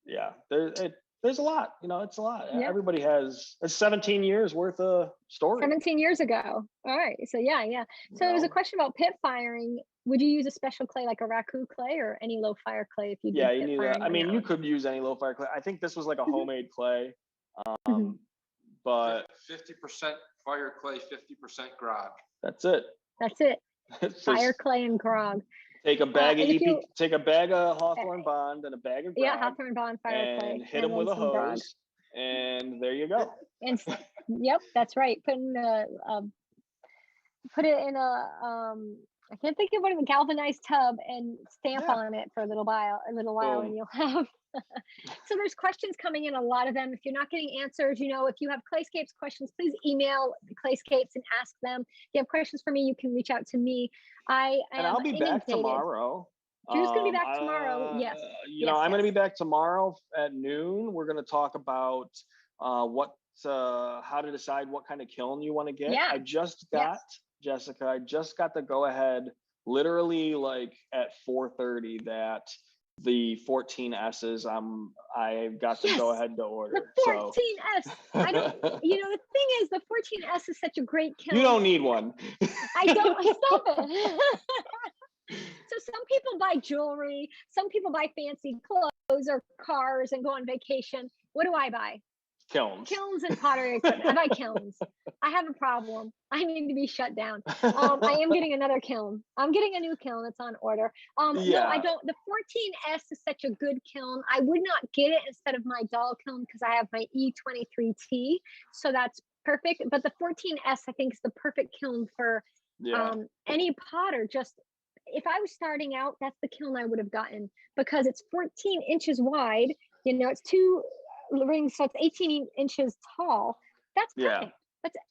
there's a lot. It's a lot. Yeah. Everybody has. It's 17 years worth of story. 17 years ago. All right. So yeah. So there was a question about pit firing. Would you use a special clay like a Raku clay, or any low fire clay if you did pit you need firing? that. I mean, you could use any low fire clay. I think this was like a homemade clay. But 50% fire clay, 50% grog. That's it. Fire clay and grog. Take a bag of take a bag of Hawthorne Bond and a bag of grog. Yeah, Hawthorne Bond fire clay. And hit them with a hose, grog. And there you go. And yep, that's right. Put it in a I can't think of what, a galvanized tub, and stamp on it for a little while, and you'll have. So there's questions coming in, a lot of them. If you're not getting answers, if you have Clayscapes questions, please email Clayscapes and ask them. If you have questions for me, you can reach out to me. I'll be back tomorrow. Drew's going to be back tomorrow. Yes. I'm going to be back tomorrow at noon. We're going to talk about how to decide what kind of kiln you want to get. Yeah. I just got Jessica. I just got the go ahead, literally like at 4:30, that the 14S's I got to go ahead to order. The 14S. I don't. The thing is, the 14S is such a great kiln. You don't need one. I don't. Stop it. So some people buy jewelry, some people buy fancy clothes or cars and go on vacation. What do I buy? Kilns. Kilns and pottery equipment. I buy kilns. I have a problem. I need to be shut down. I am getting another kiln. I'm getting a new kiln. It's on order. No, I don't. The 14S is such a good kiln. I would not get it instead of my doll kiln because I have my E23T. So that's perfect. But the 14S, I think, is the perfect kiln for any potter. Just if I was starting out, that's the kiln I would have gotten because it's 14 inches wide. You know, it's 2 rings, so it's 18 inches tall. That's perfect.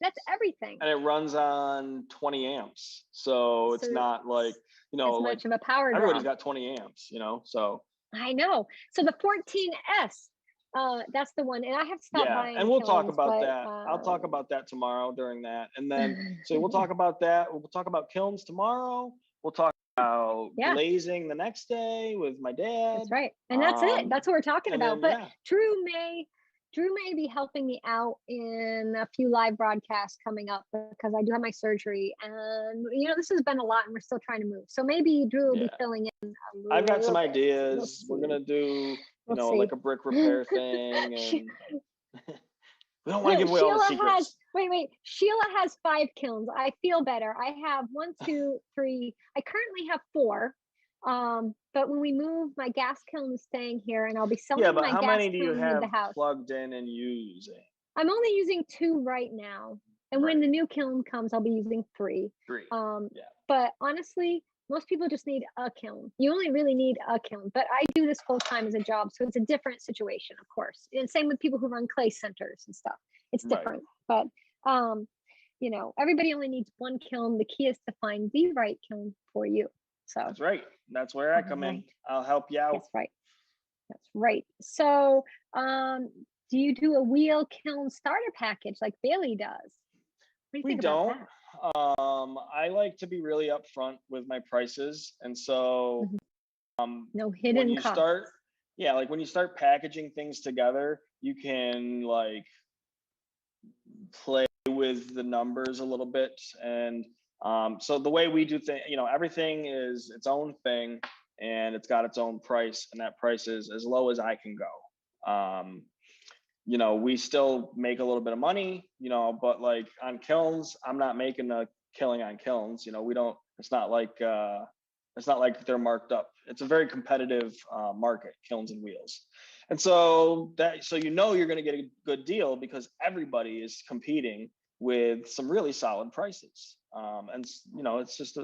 That's everything. And it runs on 20 amps. So it's not like, you know, as like much of a power draw. Everybody's got 20 amps, you know, so. I know. So the 14S, that's the one. And I have to stop buying and we'll kilns, talk about but, that. I'll talk about that tomorrow during that. And then, so we'll talk about that. We'll talk about kilns tomorrow. We'll talk about glazing the next day with my dad. That's right. And that's it. That's what we're talking about. Then, but Drew may be helping me out in a few live broadcasts coming up because I do have my surgery. And, you know, this has been a lot and we're still trying to move. So maybe Drew will be filling in. I've got some ideas. We're going to do, you know, like a brick repair thing. And we don't want to give away all the secrets. Wait. Sheila has 5 kilns. I feel better. I have 1, 2, 3. I currently have 4. But when we move, my gas kiln is staying here and I'll be selling my gas kiln in the house. How many do you have plugged in and using? I'm only using 2 right now. And when the new kiln comes, I'll be using 3. But honestly, most people just need a kiln. You only really need a kiln, but I do this full time as a job. So it's a different situation, of course. And same with people who run clay centers and stuff. It's different, but you know, everybody only needs 1 kiln. The key is to find the right kiln for you. So that's right. That's where I come in. I'll help you out. That's right. That's right. So do you do a wheel kiln starter package like Bailey does? We don't. I like to be really upfront with my prices. And so no hidden costs. Like when you start packaging things together, you can like play with the numbers a little bit. And so the way we do things, you know, everything is its own thing and it's got its own price, and that price is as low as I can go. You know, we still make a little bit of money, you know, but like on kilns, I'm not making a killing on kilns. You know, we don't, it's not like they're marked up. It's a very competitive market, kilns and wheels. And so you know, you're going to get a good deal because everybody is competing with some really solid prices. And you know, it's just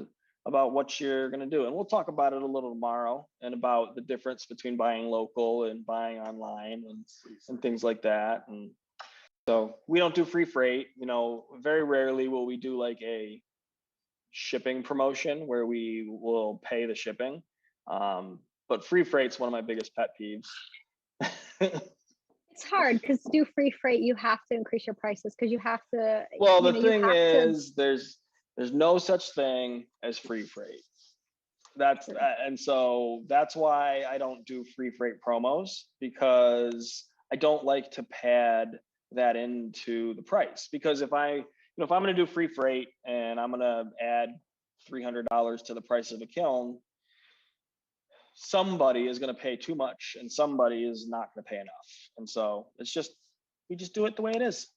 about what you're going to do. And we'll talk about it a little tomorrow and about the difference between buying local and buying online and things like that. And so we don't do free freight. You know, very rarely will we do like a shipping promotion where we will pay the shipping. But free freight's one of my biggest pet peeves. It's hard because to do free freight, you have to increase your prices because you have to. Well, the thing is, there's no such thing as free freight. And so that's why I don't do free freight promos, because I don't like to pad that into the price. Because if I'm going to do free freight and I'm going to add $300 to the price of a kiln, somebody is going to pay too much and somebody is not going to pay enough. And so we just do it the way it is.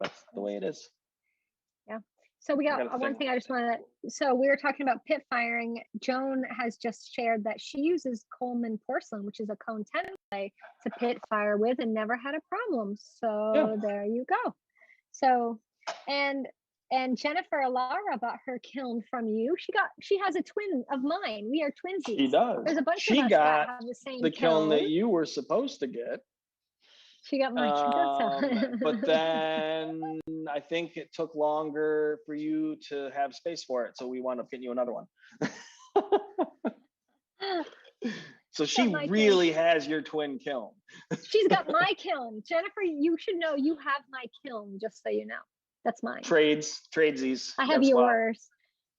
That's the way it is. Yeah. So we got one thing I just want to, so we were talking about pit firing. Joan has just shared that she uses Coleman porcelain, which is a cone 10 clay, to pit fire with and never had a problem. So there you go. So, and Jennifer Lara bought her kiln from you. She has a twin of mine. We are twinsies. She does. There's a bunch she of us got that have the same the kiln that you were supposed to get. She got mine. But then I think it took longer for you to have space for it, so we wound up getting you another one. So she really has your twin kiln. She's got my kiln. Jennifer, you should know you have my kiln, just so you know. That's mine. Tradesies. I have yours.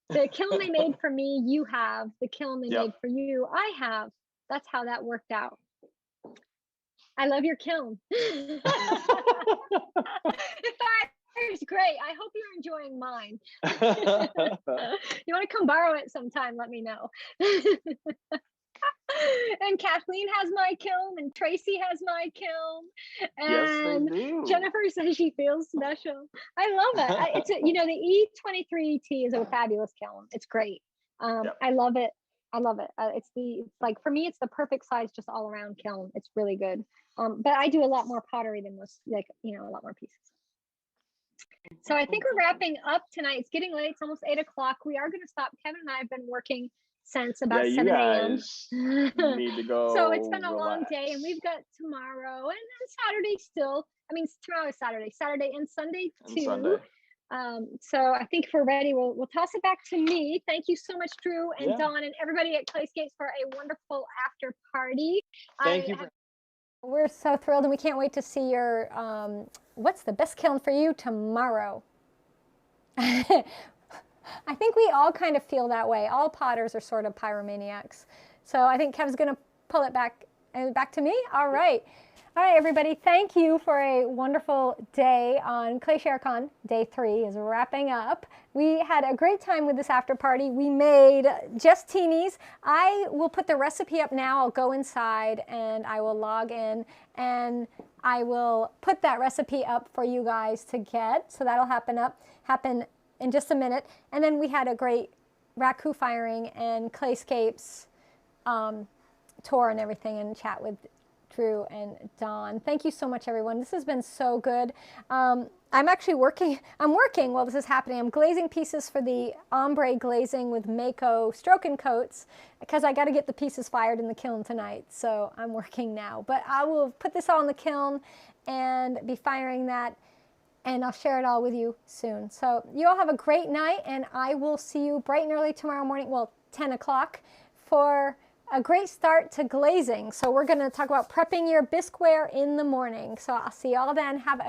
The kiln they made for me, you have. The kiln they made for you, I have. That's how that worked out. I love your kiln. If It's great. I hope you're enjoying mine. You want to come borrow it sometime, let me know. And Kathleen has my kiln, and Tracy has my kiln, Yes, they and do. Jennifer says she feels special. I love it. It's the E23T is a fabulous kiln. It's great. Yep. I love it. I love it. It's like, for me, it's the perfect size, just all around kiln. It's really good. But I do a lot more pottery than most, like, a lot more pieces. So I think we're wrapping up tonight. It's getting late. It's almost 8 o'clock. We are going to stop. Kevin and I have been working since about Yeah, you 7 a.m. guys need to go. So it's been a long relax. day, and we've got tomorrow and then Saturday still. I mean, tomorrow is Saturday and Sunday And too. Sunday. So I think if we're ready, we'll toss it back to me. Thank you so much, Drew and Yeah. Dawn and everybody at Clayscapes for a wonderful after party. Thank you. We're so thrilled, and we can't wait to see your, what's the best kiln for you tomorrow? I think we all kind of feel that way. All potters are sort of pyromaniacs. So I think Kev's going to pull it back to me. All right. All right, everybody. Thank you for a wonderful day on ClayShareCon. Day 3 is wrapping up. We had a great time with this after party. We made Jesstini's. I will put the recipe up now. I'll go inside and I will log in and I will put that recipe up for you guys to get. So that'll happen in just a minute. And then we had a great Raku firing and Clayscapes tour and everything, and chat with Drew and Dawn. Thank you so much, everyone. This has been so good. I'm actually working while this is happening. I'm glazing pieces for the ombre glazing with Mako stroke and coats because I got to get the pieces fired in the kiln tonight. So I'm working now, but I will put this all in the kiln and be firing that, and I'll share it all with you soon. So you all have a great night, and I will see you bright and early tomorrow morning, well, 10 o'clock, for a great start to glazing. So we're going to talk about prepping your bisqueware in the morning. So I'll see you all then. Have a